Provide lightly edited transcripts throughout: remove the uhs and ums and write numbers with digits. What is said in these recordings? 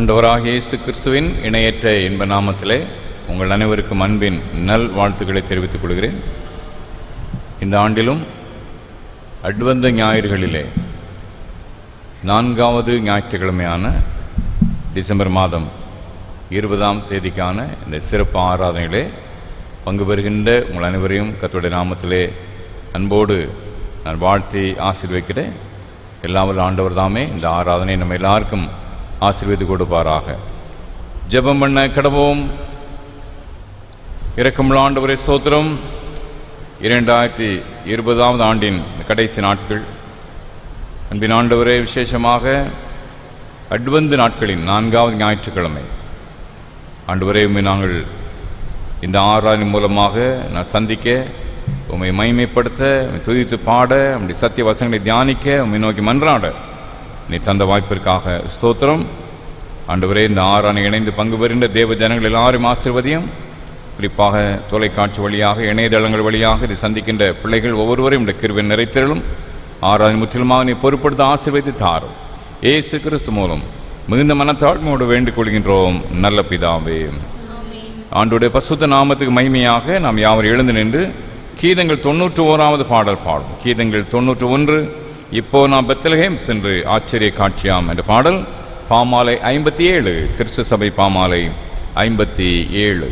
ஆண்டவராகிய இயேசு கிறிஸ்துவின் இணையற்ற இன்ப நாமத்திலே உங்கள் அனைவருக்கும் அன்பின் நல் வாழ்த்துக்களை தெரிவித்துக் கொள்கிறேன். இந்த ஆண்டிலும் அட்வந்த ஞாயிறுகளிலே 4வது ஞாயிற்றுக்கிழமையான டிசம்பர் மாதம் 20ஆம் தேதிக்கான இந்த சிறப்பு ஆராதனையிலே பங்கு பெறுகின்ற உங்கள் அனைவரையும் கர்த்தருடைய நாமத்திலே அன்போடு நான் வாழ்த்தி ஆசீர்வதிக்கிறேன். எல்லாவல்ல ஆண்டவர் தாமே இந்த ஆராதனை நம்ம எல்லாருக்கும் ஆசீர்வதித்து கொடுப்பாராக. ஜெபம் பண்ண கடவோம். இரக்கமுள்ள ஆண்டவரே ஸ்தோத்திரம். 2020ஆம் ஆண்டின் கடைசி நாட்கள், அன்பின் ஆண்டவரே, விசேஷமாக அட்வந்து நாட்களின் 4வது ஞாயிற்றுக்கிழமை ஆண்டவரே, நாங்கள் இந்த ஆராதனை மூலமாக நான் சந்திக்க, உம்மை மகிமைப்படுத்த, துதித்து பாட, உம்முடைய சத்திய வசனங்களை தியானிக்க, உம்மை நோக்கி மன்றாட நீ தந்த வாய்ப்பிற்காக ஸ்தோத்திரம். ஆண்டவரே, இந்த ஆராதனை இணைந்து பங்கு பெறுகின்ற தேவ ஜனங்கள் எல்லாரும் ஆசீர்வதியும். குறிப்பாக தொலைக்காட்சி வழியாக, இணையதளங்கள் வழியாக இதை சந்திக்கின்ற பிள்ளைகள் ஒவ்வொருவரையும் இந்த கிருபை நிறைத்திரளும். ஆராதனை முற்றிலுமாக நீ பொறுப்படுத்த ஆசீர்வதித்து தாரும். இயேசு கிறிஸ்து மூலம் மிகுந்த மனத்தாழ்மையோடு வேண்டிக் கொள்கின்றோம் நல்ல பிதாவே. ஆண்டவருடைய பரிசுத்த நாமத்துக்கு மகிமையாக நாம் யாவரும் எழுந்து நின்று கீதங்கள் 91வது பாடல் பாடும். கீதங்கள் 91. இப்போ நாம் பெத்லகேம் சென்று ஆச்சரிய காட்சியாம் என்ற பாடல். பாமாலை 57, கிறிஸ்து சபை பாமாலை 57.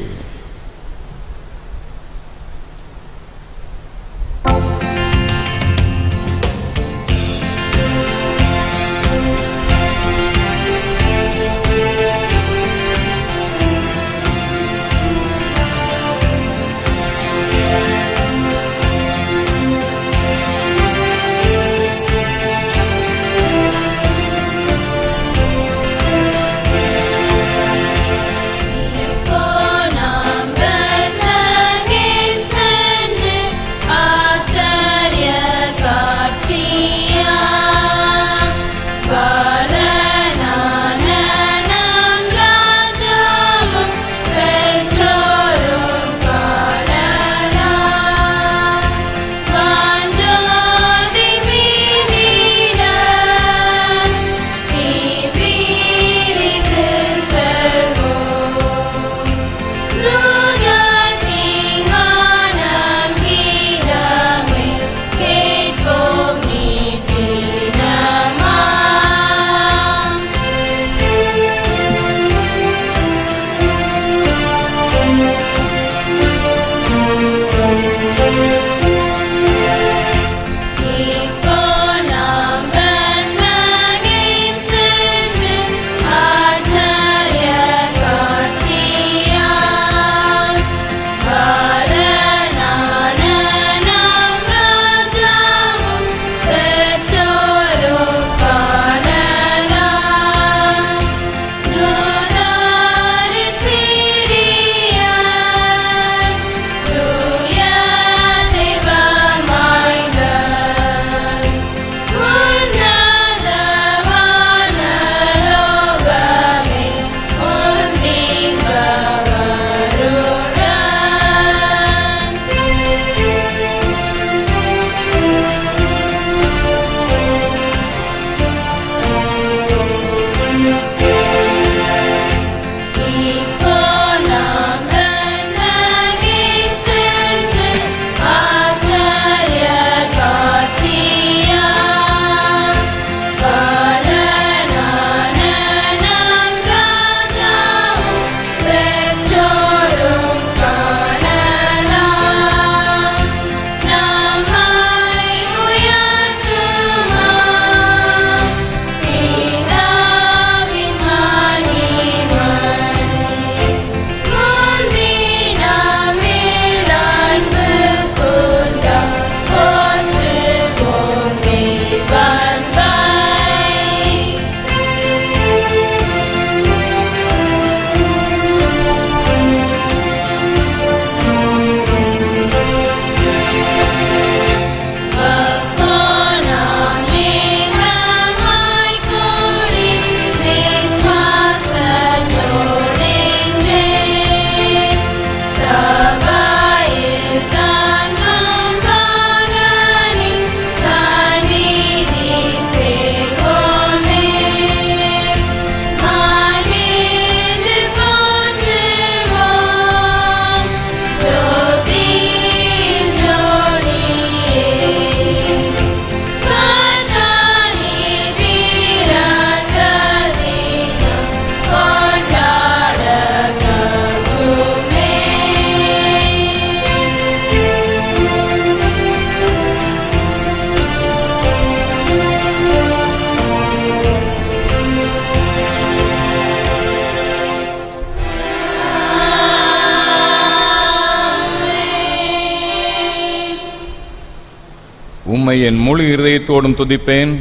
உம்மை என் முழு இருதயத்தோடும் துதிப்பேன்.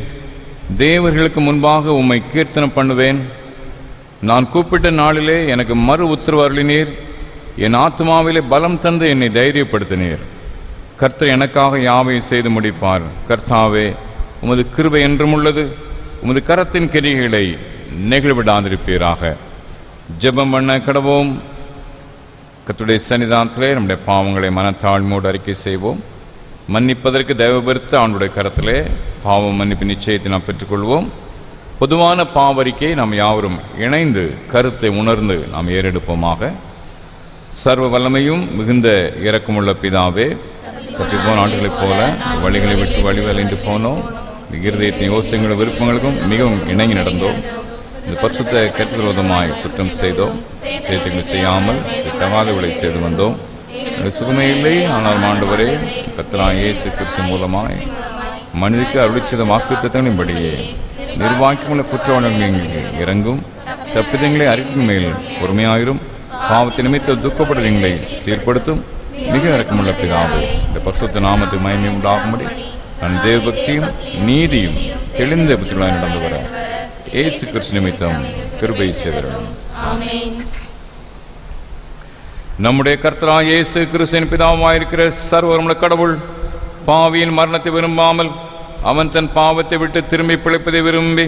தேவர்களுக்கு முன்பாக உம்மை கீர்த்தனம் பண்ணுவேன். நான் கூப்பிட்ட நாளிலே எனக்கு மறு உத்தரவு அருளினீர். என் ஆத்மாவிலே பலம் தந்து என்னை தைரியப்படுத்தினீர். கர்த்தர் எனக்காக யாவையும் செய்து முடிப்பார். கர்த்தாவே, உமது கிருபை என்றும் உள்ளது. உமது கரத்தின் கிரிகளை நெகிழ்விடாதிருப்பீராக. ஜெபம் பண்ண கடவோம். கர்த்தருடைய சன்னிதானத்திலே நம்முடைய பாவங்களை மனத்தாழ்மையோடு அறிக்கை செய்வோம். மன்னிப்பதற்கு தயவுபெருத்த ஆண்டுடைய கரத்திலே பாவம் மன்னிப்பு நிச்சயத்தை நாம் பெற்றுக்கொள்வோம். பொதுவான பாவரிக்கை நாம் யாவரும் இணைந்து கருத்தை உணர்ந்து நாம் ஏறெடுப்போமாக. சர்வ வல்லமையும் மிகுந்த இரக்கமுள்ள பிதாவே, தப்பிப்போன ஆண்டுகளைப் போல வழிகளை விட்டு வழிவலைந்து போனோம். இருதயத்தின் யோசனைகளும் விருப்பங்களுக்கும் மிகவும் இணங்கி நடந்தோம். இந்த பரிசுத்த கெட்டவிரோதமாய் குற்றம் செய்தோம். சேர்த்துக்களை செய்யாமல் தகாதவளை செய்து வந்தோம். சுகமே இல்லை. ஆனால் ஆண்டவரே, கர்த்தராகிய இயேசு கிறிஸ்து மூலமாய் மனிதனுக்கு அருளிச்சத வாக்குத்தத்தங்களின்படியே நிர்வாகிக்குள்ள குற்றவாளிகளுக்கு இறங்கும். தப்பிதங்களை அறிக்கும் மேல் பொறுமையாயிரும். பாவத்தை நிமித்த துக்கப்படுறீங்களை சீர்படுத்தும் மிக இறக்கமுள்ள பிதாவே, இந்த பரிசுத்த நாமத்துக்கு மகிமை உண்டாகும்படி நான் தேவபக்தியும் நீதியும் தெளிந்த புத்திகளாய் நடந்து வர இயேசு கிறிஸ்து நிமித்தம் கிருபை செய்தருளும். நம்முடைய கர்த்தராகிய இயேசு கிறிஸ்துவின் பிதாவாயிருக்கிற சர்வவல்லமையுள்ள கடவுள் பாவியின் மரணத்தை விரும்பாமல் அவன் தன் பாவத்தை விட்டு திரும்பி பிழைப்பதை விரும்பி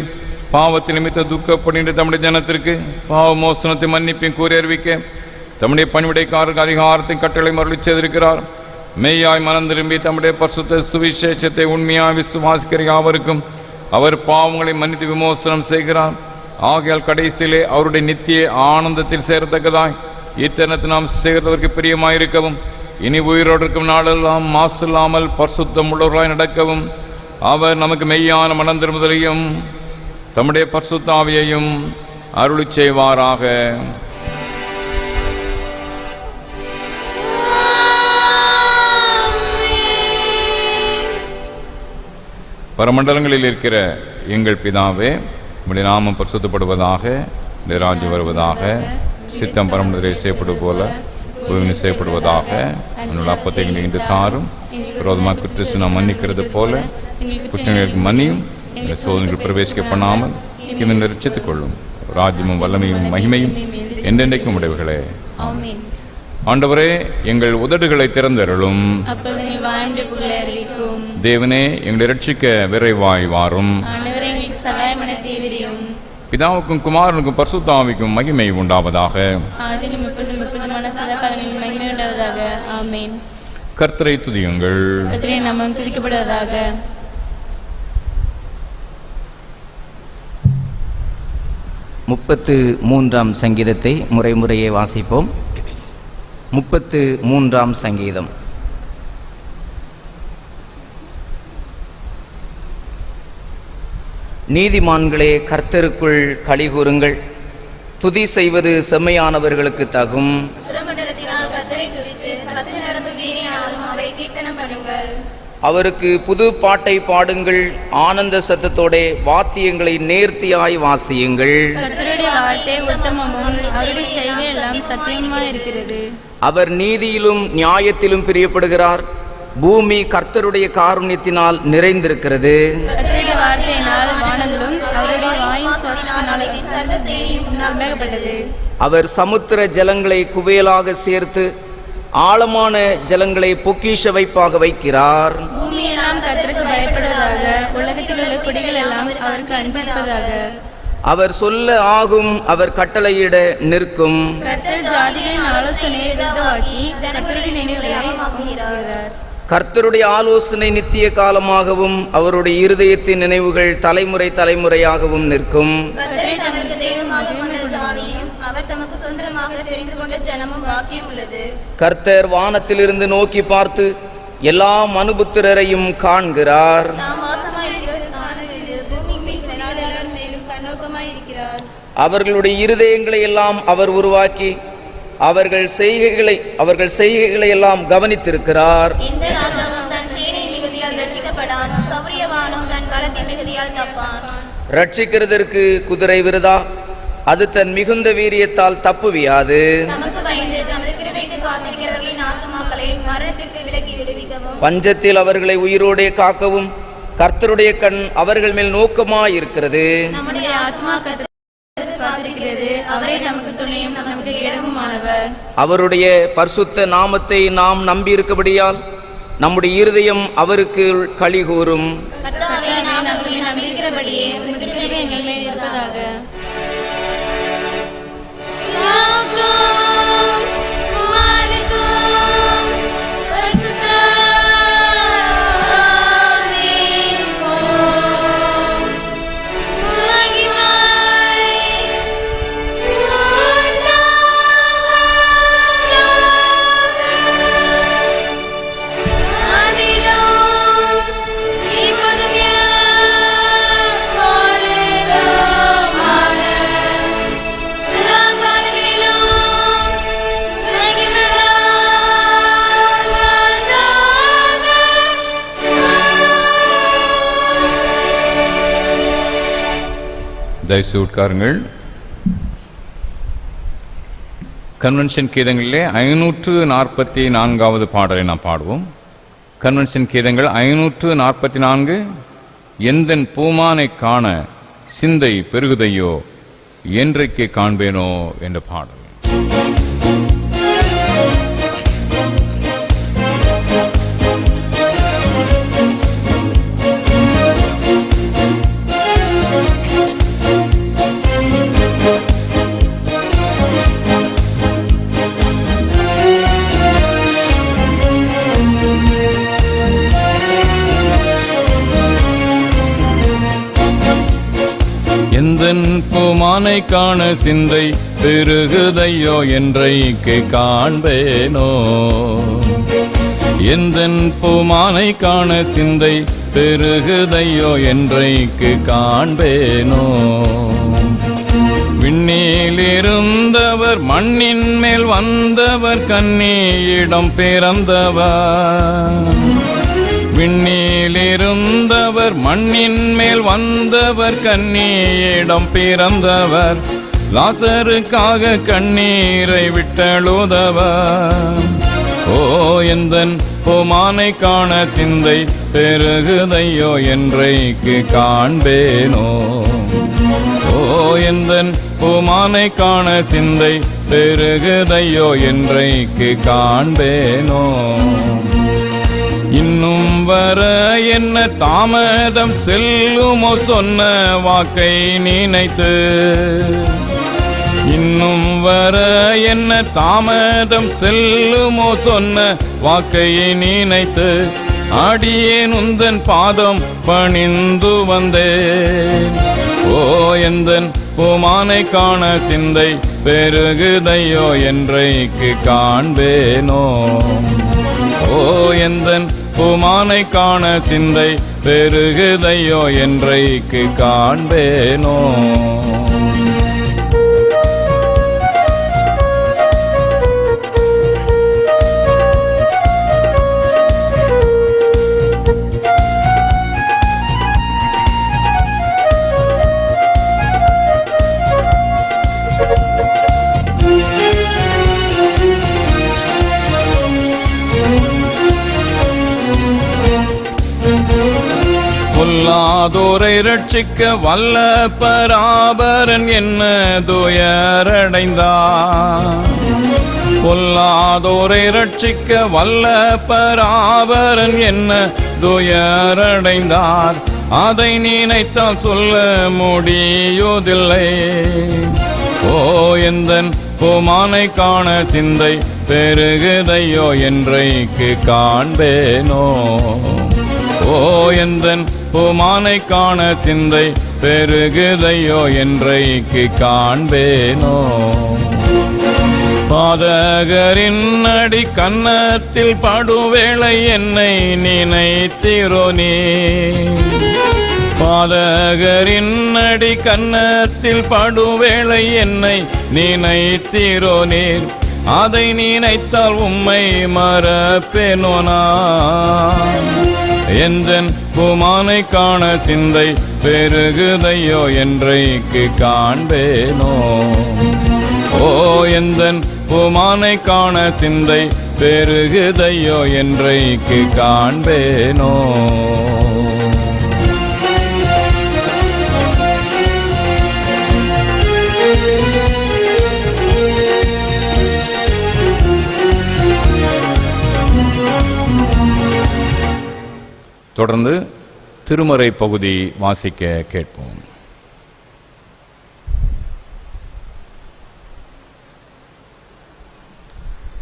பாவத்தை நிமித்த துக்கப்படுகின்ற தம்முடைய ஜனத்திற்கு பாவ மோசனத்தை மன்னிப்பையும் கூறி அறிவிக்க தம்முடைய பணிவிடைக்காரருக்கு அதிகாரத்தை கட்டளை மருளி செய்திருக்கிறார். மெய்யாய் மனம் திரும்பி தம்முடைய பரிசுத்த சுவிசேஷத்தை உண்மையாய் விசுவாசிக்கிற யாவருக்கும் அவர் பாவங்களை மன்னித்து விமோசனம் செய்கிறார். ஆகையால் கடைசியிலே அவருடைய நித்திய ஆனந்தத்தில் சேரத்தக்கதாய் இத்தனத்தை நாம் செய்கிறதற்கு பிரியமாயிருக்கவும் இனி உயிரோடு இருக்கும் நாளெல்லாம் மாசு இல்லாமல் பரிசுத்தம் உள்ளவர்களாய் நடக்கவும் அவர் நமக்கு மெய்யான மனம் திரும்புதலையும் தம்முடைய பரிசுத்த ஆவியையும் அருளி செய்வாராக. பரமண்டலங்களில் இருக்கிற எங்கள் பிதாவே, உம்முடைய நாமம் பரிசுத்தப்படுவதாக, உம்முடைய ராஜ்யம் வருவதாக, சித்தம் பரமண்டலே செய்யப்படுவது போல பூமியில் செய்யப்படுவதாக. என்னுடைய அப்பத்தை இன்று தாரும். விரோதமாக குற்றத்தை நாம் மன்னிக்கிறது போல குற்றங்களுக்கு மன்னியும். சோதனைகள் பிரவேசிக்க பண்ணாமல் தீமை ரட்சித்துக் கொள்ளும். ராஜ்யமும் வல்லமையும் மகிமையும் என்றென்றைக்கும் உடையவர்களே. ஆண்டவரே, எங்கள் உதடுகளை திறந்தருளும். தேவனே, எங்களை ரட்சிக்க விரைவாய் வாரும். பிதாவுக்கும் குமாரனுக்கும் பரிசுத்த ஆவிக்கும் மகிமை உண்டாவதாக. கர்த்தரை துதியுங்கள். 33ஆம் சங்கீதத்தை முறையே வாசிப்போம். 33ஆம் சங்கீதம். நீதிமான்களே, கர்த்தருக்குள் களிகூருங்கள். துதி செய்வது செம்மையானவர்களுக்கு தகும். அவருக்கு புது பாட்டை பாடுங்கள். ஆனந்த சத்தத்தோட வாத்தியங்களை நேர்த்தியாய் வாசியுங்கள். அவர் நீதியிலும் நியாயத்திலும் பிரியப்படுகிறார். பூமி கர்த்தருடைய காருண்யத்தினால் நிறைந்திருக்கிறது. அவர் சமுத்திர ஜலங்களை குவியலாக சேர்த்து ஆழமான ஜலங்களை பொக்கிஷ வைப்பாக வைக்கிறார். பூமியெல்லாம் கர்த்தருக்கு பயப்படுவதாக, உலகத்தில் உள்ள குடிகள் எல்லாம் அவருக்கு அஞ்சிருப்பதாக. அவர் சொல்ல ஆகும், அவர் கட்டளையிட நிற்கும். கர்த்தர் ஜாதிகளின் ஆலோசனையை விருத்தமாக்கி கர்த்தருடைய நினைவுகளை ஆக்குகிறார். கர்த்தருடைய ஆலோசனை நித்திய காலமாகவும் அவருடைய இருதயத்தின் நினைவுகள் தலைமுறை தலைமுறையாகவும் நிற்கும். கர்த்தர் வானத்திலிருந்து நோக்கி பார்த்து எல்லா மனுபுத்திரரையும் காண்கிறார். அவர்களுடைய இருதயங்களை எல்லாம் அவர் உருவாக்கி அவர்கள் செய்கைகளை எல்லாம் கவனித்திருக்கிறார். ரட்சிக்கிறதற்கு குதிரை விருதா, அது தன் மிகுந்த வீரியத்தால் தப்புவியாது. ரட்சிப்புக்கு காத்திருக்கிறவர்களின் ஆத்துமாக்களை மரணத்திற்கு விலக்கி விடுவிக்கவும் பஞ்சத்தில் அவர்களை உயிரோடே காக்கவும் கர்த்தருடைய கண் அவர்கள் மேல் நோக்கமாயிருக்கிறது. நம்முடைய ஆத்மா கர்த்தருக்கு காத்திருக்கிறது. அவரே நமக்கு துணையும் நமக்கு கேடகமானவர். அவருடைய பரிசுத்த நாமத்தை நாம் நம்பியிருக்கபடியால் நம்முடைய இருதயம் அவருக்கு களிகூரும். கர்த்தாவே, நான் அவர்களை நம்பியிருக்கிறபடியே உமது கிருபை எங்கள் மேல் இருப்பதாக. தயவுசெய்து உட்காருங்கள். கன்வென்ஷன் கீதங்களிலே 544வது பாடலை நாம் பாடுவோம். கன்வென்ஷன் கீதங்கள் 544. எந்தன் பூமானை காண சிந்தை பெருகுதையோ என்றைக்கு காண்பேனோ என்ற பாடல். எந்தன் பூமானை காண சிந்தை பெருகுதையோ என்றைக்கு காண்பேனோ. எந்தன் பூமானை காண சிந்தை பெருகுதையோ என்றைக்கு காண்பேனோ. விண்ணிலிருந்தவர் மண்ணின் மேல் வந்தவர் கன்னியிடம் பிறந்தவர். விண்ணிலிருந்தவர் மண்ணின் மேல் வந்தவர் கன்னியிடம் பிறந்தவர். லாசருக்காக கண்ணீரை விட்டழுதவர். ஓ எந்தன் பூமானை காண சிந்தை பெருகுதையோ என்றைக்கு காண்பேனோ. ஓ எந்தன் பூமானை காண சிந்தை பெருகுதையோ என்றைக்கு காண்பேனோ. இன்னும் வர என்ன தாமதம் செல்லுமோ சொன்ன வாக்கை நினைத்து. இன்னும் வர என்ன தாமதம் செல்லுமோ சொன்ன வாக்கை நினைத்து. அடியேன் உந்தன் பாதம் பணிந்து வந்தேன். ஓ எந்தன் பூமானை காண சிந்தை பெருகுதையோ என்றைக்கு காண்பேனோ. ஓ எந்தன் பூமானை காண சிந்தை பெருகுதையோ என்றைக்கு காண்பேனோ. பொல்லாதோரை ரட்சிக்க வல்ல பராபரன் என்ன துயரடைந்தார். பொல்லாதோரை ரட்சிக்க வல்ல பராபரன் என்ன துயரடைந்தார். அதை நினைத்தால் சொல்ல முடியுதில்லை. ஓ எந்தன் பூமானை காண சிந்தை பெருகுதையோ என்றைக்கு காண்பேனோ. ஓ எந்தன் பூமானை காண சிந்தை பெருகுதையோ என்றைக்கு காண்பேனோ. பாதகரின் அடி கன்னத்தில் படுவேளை என்னை நினைத்திரோ நீ. பாதகரின் அடி கன்னத்தில் படுவேளை என்னை நினைத்திரோ நீர். அதை நினைத்தால் உம்மை மறப்பேனோ நான். எந்தன் பூமானை காண சிந்தை பெருகுதையோ என்றைக்கு காண்பேனோ. ஓ ஓ எந்தன் பூமானை காண சிந்தை பெருகுதையோ என்றைக்கு காண்பேனோ. தொடர்ந்து திருமறை பகுதி வாசிக்க கேட்போம்.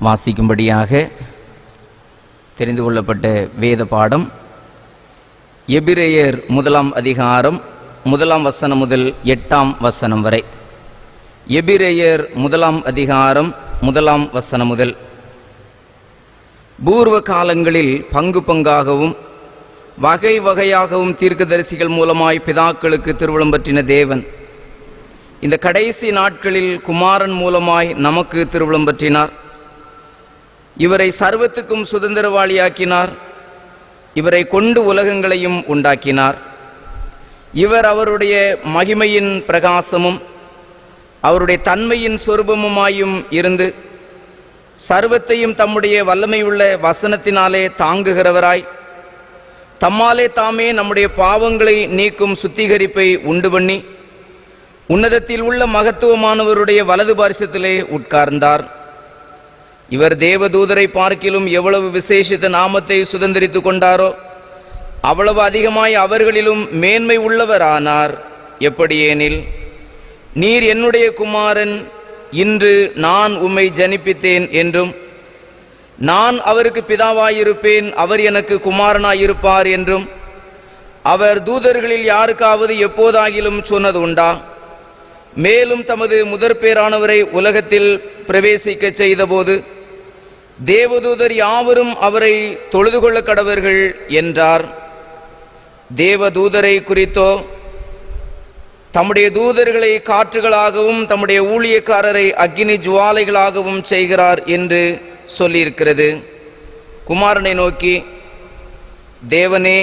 வாசிக்கும்படியாக தெரிந்து கொள்ளப்பட்ட வேத பாடம் எபிரேயர் 1 அதிகாரம் 1 வசனம் முதல் 8 வசனம் வரை. எபிரேயர் 1 அதிகாரம் 1 வசனம் முதல். பூர்வ காலங்களில் பங்கு பங்காகவும் வகை வகையாகவும் தீர்க்கதரிசிகள் மூலமாய் பிதாக்களுக்கு திருவுளம் பற்றின தேவன் இந்த கடைசி நாட்களில் குமாரன் மூலமாய் நமக்கு திருவுளம் பற்றினார். இவரை சர்வத்துக்கும் சுதந்திரவாளியாக்கினார். இவரை கொண்டு உலகங்களையும் உண்டாக்கினார். இவர் அவருடைய மகிமையின் பிரகாசமும் அவருடைய தன்மையின் சொரூபமுமாயும் இருந்து சர்வத்தையும் தம்முடைய வல்லமையுள்ள வசனத்தினாலே தாங்குகிறவராய் தம்மாலே தாமே நம்முடைய பாவங்களை நீக்கும் சுத்திகரிப்பை உண்டு பண்ணி உன்னதத்தில் உள்ள மகத்துவமானவருடைய வலது பாரிசத்திலே உட்கார்ந்தார். இவர் தேவதூதரை பார்க்கிலும் எவ்வளவு விசேஷித்த நாமத்தை சுதந்திரித்து கொண்டாரோ அவ்வளவு அதிகமாய் அவர்களிலும் மேன்மை உள்ளவரானார். எப்படியேனில், நீர் என்னுடைய குமாரன், இன்று நான் உம்மை ஜனிப்பித்தேன் என்றும் நான் அவருக்கு பிதாவாயிருப்பேன், அவர் எனக்கு குமாரனாயிருப்பார் என்றும் அவர் தூதர்களில் யாருக்காவது எப்போதாகிலும் சொன்னது உண்டா? மேலும் தமது முதற்பேரானவரை உலகத்தில் பிரவேசிக்க செய்தபோது தேவதூதர் யாவரும் அவரை தொழுது கொள்ள கடவர்கள் என்றார். தேவதூதரை குறித்தோ தம்முடைய தூதர்களை காற்றுகளாகவும் தம்முடைய ஊழியக்காரரை அக்கினி ஜுவாலைகளாகவும் செய்கிறார் என்று சொல்லியிருக்கிறது. குமாரனை நோக்கி, தேவனே,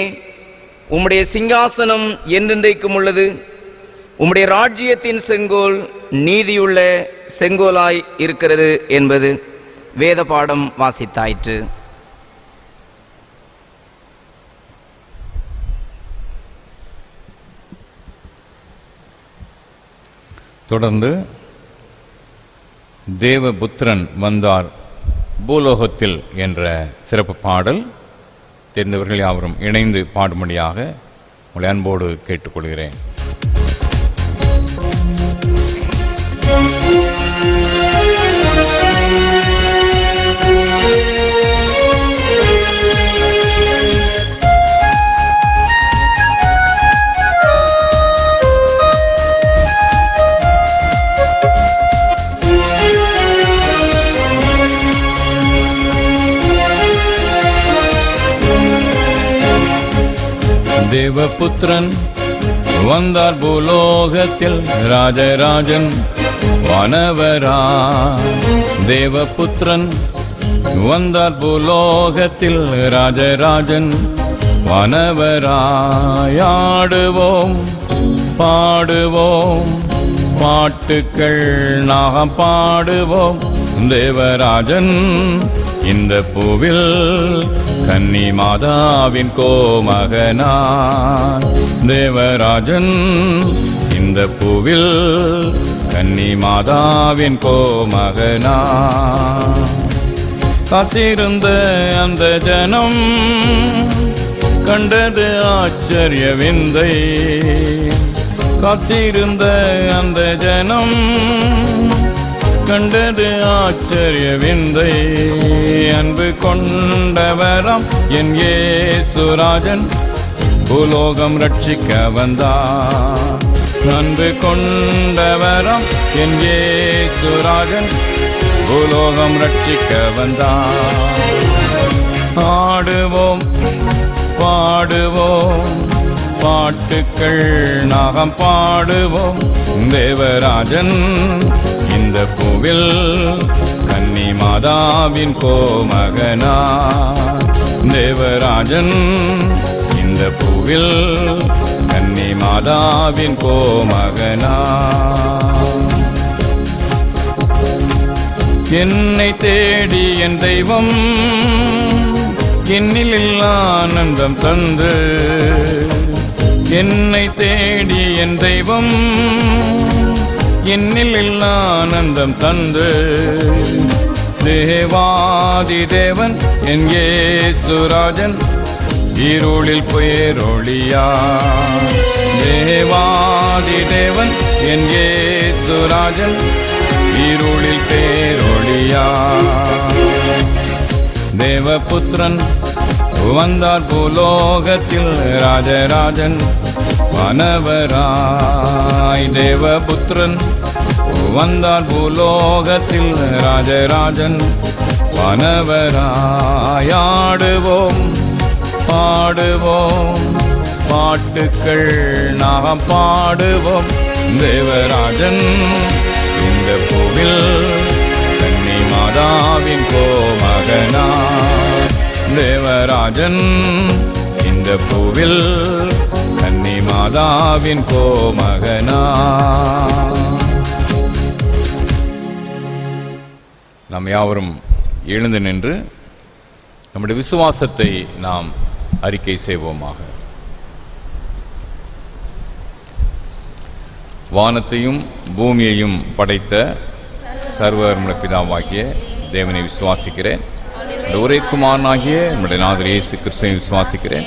உம்முடைய சிங்காசனம் என்றென்றைக்கும் உள்ளது, உம்முடைய ராஜ்யத்தின் செங்கோல் நீதியுள்ள செங்கோலாய் இருக்கிறது என்பது வேத பாடம் வாசித்தாயிற்று. தொடர்ந்து தேவபுத்திரன் வந்தார் பூலோகத்தில் என்ற சிறப்பு பாடல் தெரிந்தவர்கள் யாவரும் இணைந்து பாடும்படியாக உங்களை அன்போடு கேட்டுக்கொள்கிறேன். தேவபுத்திரன் வந்தார் பூலோகத்தில், ராஜராஜன் வானவரா. தேவபுத்திரன் வந்தார் பூலோகத்தில், ராஜராஜன் வானவராயாடுவோம் பாடுவோம் பாட்டுக்கள் நாம் பாடுவோம். தேவராஜன் இந்த பூவில் கன்னி மாதாவின் கோமகனான். தேவராஜன் இந்த பூவில் கன்னி மாதாவின் கோமகனான். காத்திருந்த அந்த ஜனம் கண்டது ஆச்சரிய விந்தை. காத்திருந்த அந்த ஜனம் கண்டது ஆச்சரிய விந்தை. அன்பு கொண்டவரம் என் இயேசுராஜன் பூலோகம் ரட்சிக்க வந்தார். அன்பு கொண்டவரம் என் இயேசுராஜன் பூலோகம் ரட்சிக்க வந்தார். ஆடுவோம் பாடுவோம் பாட்டுக்கள் நாம் பாடுவோம். தேவராஜன் இந்த பூவில் கன்னி மாதாவின் கோமகனார். தேவராஜன் இந்த பூவில் கன்னி மாதாவின் கோமகனார். என்னை தேடி என் தெய்வம் என்னில் ஆனந்தம் தந்து, என்னை தேடி என் தெய்வம் என்னில் ஆனந்தம் தந்து, தேவாதி தேவன் என் இயேசுராஜன் இருளில் பேரொளியா. தேவாதி தேவன் என் இயேசுராஜன் இருளில் பேரொளியா. தேவபுத்திரன் வந்தார் பூலோகத்தில் ராஜராஜன் வானவராய். தேவபுத்திரன் வந்தார் பூலோகத்தில் ராஜராஜன் வானவராய். ஆடுவோம் பாடுவோம் பாட்டுக்கள் நாம் பாடுவோம். தேவராஜன் இந்த பூவில் கன்னி மாதாவின் கோமகனா. தேவராஜன் இந்த பூவில் கன்னி மாதாவின் கோமகனா. நாம் யாவரும் எழுந்து நின்று நம்முடைய விசுவாசத்தை நாம் அறிக்கை செய்வோமாக. வானத்தையும் பூமியையும் படைத்த சர்வவல்லமை பிதாவாகிய தேவனை விசுவாசிக்கிறேன். ஒரே குமாரனாகிய நம்முடைய நாதர் இயேசு கிறிஸ்துவை விசுவாசிக்கிறேன்.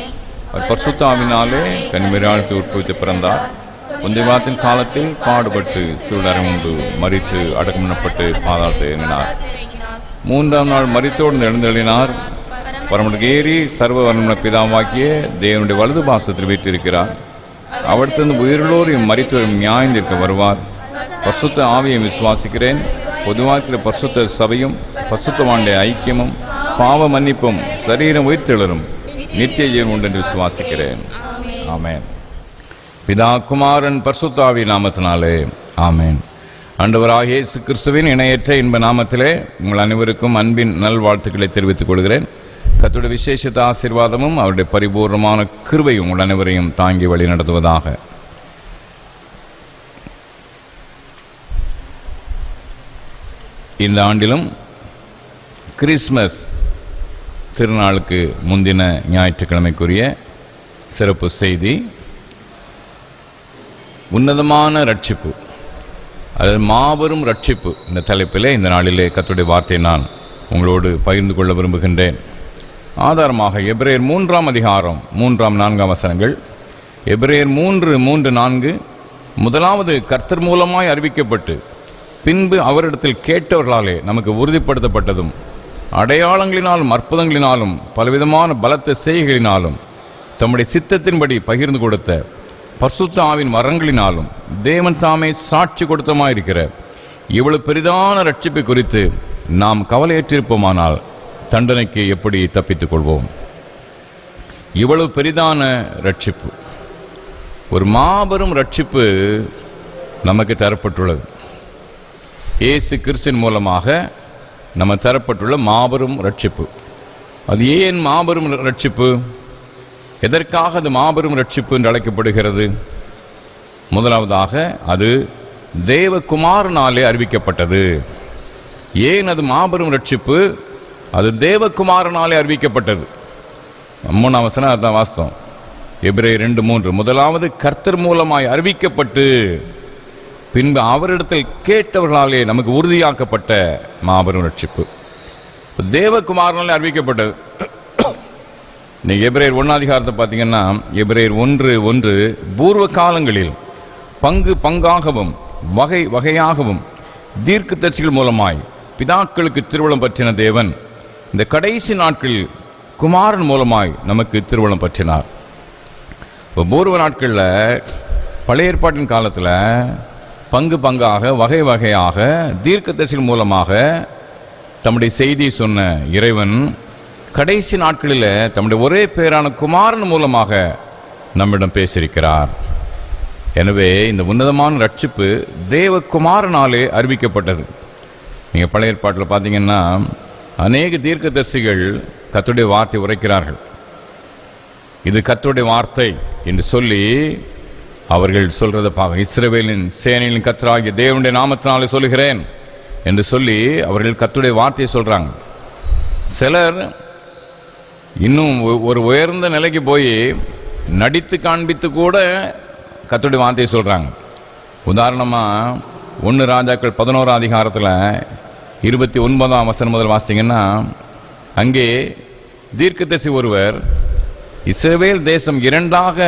அவர் பரிசுத்த ஆவியினாலே கன்னிமரியாளுக்கு உட்பவித்து பிறந்தார். பொந்திவாத்தின் காலத்தில் பாடுபட்டு சூழரம் உண்டு மரித்து அடக்கம் பண்ணப்பட்டு பாதாளத்தை இறங்கினார். 3ஆம் நாள் மரித்தோடு எழுந்தெழினார். பரமண்டலத்துக்கு ஏறி சர்வ வல்லமை பிதாவாகிய தேவனுடைய வலது பாசத்தில் வீற்றிருக்கிறார். அவர்த்தந்து உயிரோரையும் மரித்தோரையும் நியாயந்திருக்க வருவார். பரிசுத்த ஆவியை விசுவாசிக்கிறேன். பொதுவாக்கிற பரிசுத்த சபையும் பரிசுத்தவானுடைய ஐக்கியமும் பாவ மன்னிப்பும் சரீரம் உயிர்த்தெழும் நித்திய ஜீவன் உண்டு என்று விசுவாசிக்கிறேன். ஆமென். பிதா குமாரன் பரிசுத்த ஆவி நாமத்தினாலே ஆமென். ஆண்டவராகிய இயேசு கிறிஸ்துவின் இணையற்ற இன்ப நாமத்திலே உங்கள் அனைவருக்கும் அன்பின் நல்வாழ்த்துக்களை தெரிவித்துக் கொள்கிறேன். கர்த்தருடைய விசேஷித்த ஆசீர்வாதமும் அவருடைய பரிபூர்ணமான கிருபையும் உங்கள் அனைவரையும் தாங்கி வழி நடத்துவதாக. இந்த ஆண்டிலும் கிறிஸ்மஸ் திருநாளுக்கு முந்தின ஞாயிற்றுக்கிழமைக்குரிய சிறப்பு செய்தி உன்னதமான ரட்சிப்பு, அதாவது மாபெரும் ரட்சிப்பு. இந்த தலைப்பிலே இந்த நாளிலே கர்த்தருடைய வார்த்தையை நான் உங்களோடு பகிர்ந்து கொள்ள விரும்புகின்றேன். ஆதாரமாக எபிரேயர் 3ஆம் அதிகாரம் 3-4 வசனங்கள். எபிரேயர் 3:3-4 முதலாவது கர்த்தர் மூலமாய் அறிவிக்கப்பட்டு பின்பு அவரிடத்தில் கேட்டவர்களாலே நமக்கு உறுதிப்படுத்தப்பட்டதும் அடையாளங்களினாலும் அற்புதங்களினாலும் பலவிதமான பலத்த செய்கைகளினாலும் தம்முடைய சித்தத்தின்படி பகிர்ந்து கொடுத்த பரிசுத்த ஆவின் வரங்களினாலும் தேவன் தாமே சாட்சி கொடுத்தமாயிருக்கிற இவ்வளவு பெரிதான ரட்சிப்பை குறித்து நாம் கவலையற்றிருப்போமானால் தண்டனைக்கு எப்படி தப்பித்துக் கொள்வோம்? இவ்வளவு பெரிதான ரட்சிப்பு, ஒரு மாபெரும் ரட்சிப்பு நமக்கு தரப்பட்டுள்ளது. இயேசு கிறிஸ்துவின் மூலமாக நம்ம தரப்பட்டுள்ள மாபெரும் ரட்சிப்பு. அது ஏன் மாபெரும் ரட்சிப்பு? எதற்காக அது மாபெரும் ரட்சிப்பு என்று அழைக்கப்படுகிறது? முதலாவதாக அது தேவகுமாரனாலே அறிவிக்கப்பட்டது. ஏன் அது மாபெரும் ரட்சிப்பு? அது தேவகுமாரனாலே அறிவிக்கப்பட்டது. 3ஆம் வசனம் அதான் வாஸ்தவம். எபிரேயர் 2:3 முதலாவது கர்த்தர் மூலமாய் அறிவிக்கப்பட்டு பின்பு அவரிடத்தில் கேட்டவர்களாலே நமக்கு உறுதியாக்கப்பட்ட மாபெரும் ரட்சிப்பு தேவகுமாரனாலே அறிவிக்கப்பட்டது. நீங்க எபிரேயர் 1ஆம் அதிகாரத்தை பார்த்தீங்கன்னா எபிரேயர் 1:1 பூர்வ காலங்களில் பங்கு பங்காகவும் வகை வகையாகவும் தீர்க்கதரிசிகள் மூலமாய் பிதாக்களுக்கு திருவுளம் பற்றின தேவன் இந்த கடைசி நாட்களில் குமாரன் மூலமாய் நமக்கு திருவுளம் பற்றினார். இப்போ பூர்வ நாட்களில் பழைய ஏற்பாட்டின் காலத்தில் பங்கு பங்காக வகை வகையாக தீர்க்கதரிசிகள் மூலமாக தம்முடைய செய்தி சொன்ன இறைவன் கடைசி நாட்களில் தம்முடைய ஒரே பேரான குமாரன் மூலமாக நம்மிடம் பேசியிருக்கிறார். எனவே இந்த உன்னதமான ரட்சிப்பு தேவகுமாரனாலே அறிவிக்கப்பட்டது. நீங்கள் பழைய ஏற்பாட்டில் பார்த்தீங்கன்னா அநேக தீர்க்கதரிசிகள் கர்த்தருடைய வார்த்தை உரைக்கிறார்கள். இது கர்த்தருடைய வார்த்தை என்று சொல்லி அவர்கள் சொல்றதை பார்க்க, இஸ்ரவேலின் சேனையின் கர்த்தராகிய தேவனுடைய நாமத்தினாலே சொல்லுகிறேன் என்று சொல்லி அவர்கள் கர்த்தருடைய வார்த்தையை சொல்கிறாங்க. சிலர் இன்னும் ஒரு உயர்ந்த நிலைக்கு போய் நடித்து காண்பித்து கூட கர்த்தருடைய வார்த்தையை சொல்கிறாங்க. உதாரணமாக 1 ராஜாக்கள் 11ஆம் அதிகாரத்தில் 29ஆம் வசனம் முதல் வாசிங்கன்னா, அங்கே தீர்க்கதரிசி ஒருவர் இஸ்ரவேல் தேசம் 2ஆக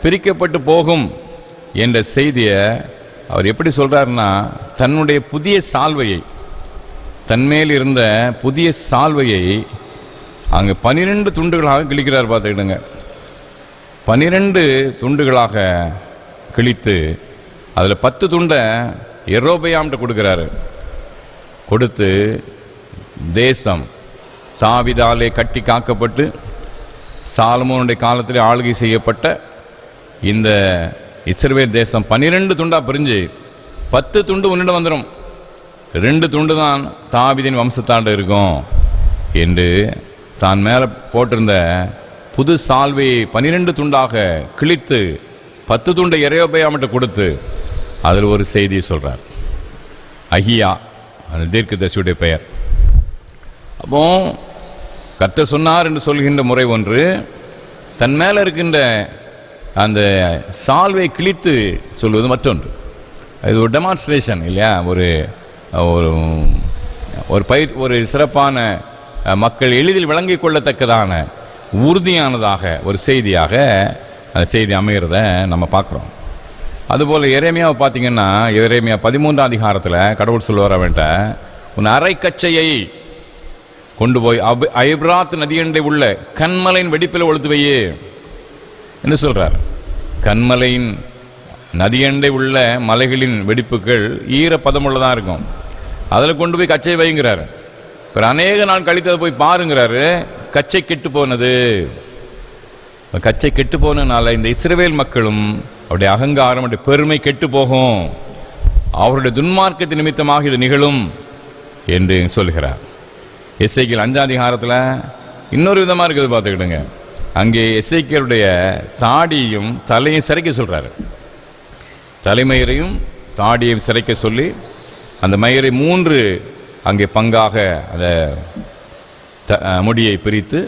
பிரிக்கப்பட்டு போகும் என்ற செய்தியை அவர் எப்படி சொல்கிறாருன்னா, தன்னுடைய புதிய சால்வையை, தன்மேல் இருந்த புதிய சால்வையை அங்கே 12 துண்டுகளாக கிழிக்கிறார். பார்த்துக்கிடுங்க, 12 துண்டுகளாக கிழித்து அதில் 10 துண்டை யெரொபெயாம்கிட்ட கொடுக்குறாரு. கொடுத்து தேசம் தாவீதாலே கட்டி காக்கப்பட்டு சாலமோனுடைய காலத்திலே ஆளுகை செய்யப்பட்ட இந்த இஸ்ரவேல் தேசம் 12 துண்டா பிரிஞ்சு 10 துண்டு உன்னிடம் வந்துடும், 2 துண்டு தான் தாவீதின் வம்சத்தாண்ட இருக்கும் என்று தான் மேலே போட்டிருந்த புது சால்வையை 12 துண்டாக கிழித்து 10 துண்டை யெரொபெயாமிட்ட கொடுத்து அதில் ஒரு செய்தியை சொல்கிறார். அகியா, அந்த தீர்க்கதரிசியுடைய பெயர். அப்போ கர்த்தர் சொன்னார் என்று சொல்கின்ற முறை ஒன்று, தன் மேலே இருக்கின்ற அந்த சால்வை கிழித்து சொல்வது மற்றொன்று. இது ஒரு டெமான்ஸ்ட்ரேஷன் இல்லையா? ஒரு சிறப்பான மக்கள் எளிதில் விளங்கிக் கொள்ளத்தக்கதான உறுதியானதாக ஒரு செய்தியாக அந்த செய்தி அமைகிறத நம்ம பார்க்குறோம். அதுபோல் எரேமியாவை பார்த்தீங்கன்னா, எரேமியா 13ஆம் அதிகாரத்தில் கடவுள் சொல்லுவார், அவன்கிட்ட உன் அரைக்கச்சையை கொண்டு போய் ஐப்ராத் நதியண்டை உள்ள கண்மலையின் வெடிப்பில் ஒழுத்து வையே என்று சொல்கிறார். கண்மலையின் நதியண்டை உள்ள மலைகளின் வெடிப்புகள் ஈரப்பதமுள்ளதாக இருக்கும், அதில் கொண்டு போய் கச்சை வைங்கிறார். இப்போ அநேக நாள் கழித்து போய் பாருங்கிறாரு, கச்சை கெட்டு போனது. கச்சை கெட்டு போனதுனால இந்த இஸ்ரவேல் மக்களும் அவருடைய அகங்காரம், அவருடைய பெருமை கெட்டு போகும், அவருடைய துன்மார்க்கத்தின் நிமித்தமாக இது நிகழும் என்று சொல்கிறார். எசேக்கியேல் 5ஆம் அதிகாரத்தில் இன்னொரு விதமாக இருக்குது. பார்த்துக்கிடுங்க, அங்கே எசேக்கியேலுடைய தாடியும் தலையும் சிரைக்க சொல்கிறாரு. தலைமயிரையும் தாடியையும் சிரைக்க சொல்லி அந்த மயிரை 3 அங்கே பங்காக அந்த முடியை பிரித்து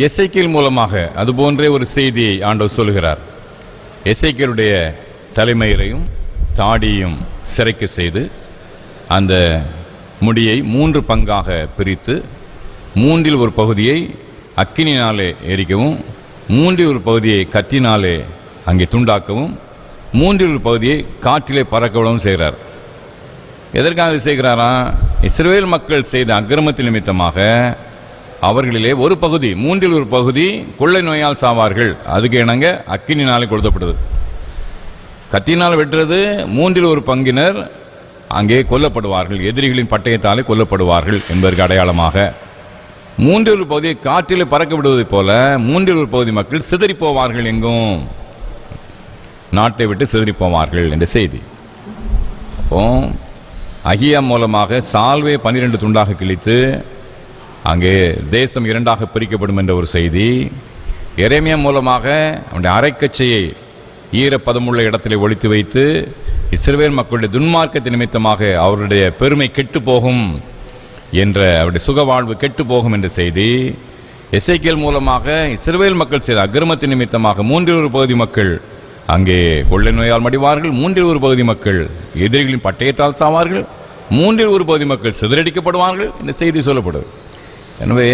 எசேக்கியேல் மூலமாக அதுபோன்றே ஒரு செய்தியை ஆண்டவர் சொல்கிறார். எசேக்கியேலுடைய தலைமயிரையும் தாடியையும் சிரைக்க செய்து அந்த முடியை 3 பங்காக பிரித்து 3இல் ஒரு பகுதியை அக்கினினாலே எரிக்கவும், 3இல் ஒரு பகுதியை கத்தினாலே அங்கே துண்டாக்கவும், 3இல் ஒரு பகுதியை காற்றிலே பறக்கவும் செய்கிறார். எதற்காக செய்கிறாரா? இஸ்ரவேல் மக்கள் செய்த அக்கிரமத்தின் நிமித்தமாக அவர்களிலே ஒரு பகுதி, 3இல் ஒரு பகுதி கொள்ளை நோயால் சாவார்கள். அதுக்கு இணங்க அக்கினினாலே கொளுத்தப்படுது. கத்தினால் வெட்டுறது 3இல் ஒரு பங்கினர் அங்கே கொல்லப்படுவார்கள், எதிரிகளின் பட்டயத்தாலே கொல்லப்படுவார்கள் என்பதற்கு அடையாளமாக 3இல் ஒரு பகுதியை காற்றிலே பறக்க விடுவதைப் போல 3இல் ஒரு பகுதி மக்கள் சிதறி போவார்கள், எங்கும் நாட்டை விட்டு சிதறி போவார்கள் என்ற செய்தி. அப்போ அகியா மூலமாக சால்வை 12 துண்டாக கிழித்து அங்கே தேசம் 2ஆக பிரிக்கப்படும் என்ற ஒரு செய்தி. எரேமியா மூலமாக அவனுடைய அரைக்கச்சையை ஈரப்பதமுள்ள இடத்திலே ஒழித்து வைத்து இஸ்ரவேல் மக்களுடைய துன்மார்க்கத்தின் நிமித்தமாக அவருடைய பெருமை கெட்டு போகும் என்ற, அவருடைய சுகவாழ்வு கெட்டு போகும் என்ற செய்தி. எசேக்கியேல் மூலமாக இஸ்ரவேல் மக்கள் செய்த அக்கிரமத்தின் நிமித்தமாக 3இல் ஒரு பகுதி மக்கள் அங்கே கொள்ளை நோயால் மடிவார்கள், 3இல் ஒரு பகுதி மக்கள் எதிரிகளின் பட்டயத்தால் சாவார்கள், 3இல் ஒரு பகுதி மக்கள் சிதறடிக்கப்படுவார்கள் என்ற செய்தி சொல்லப்படுது. எனவே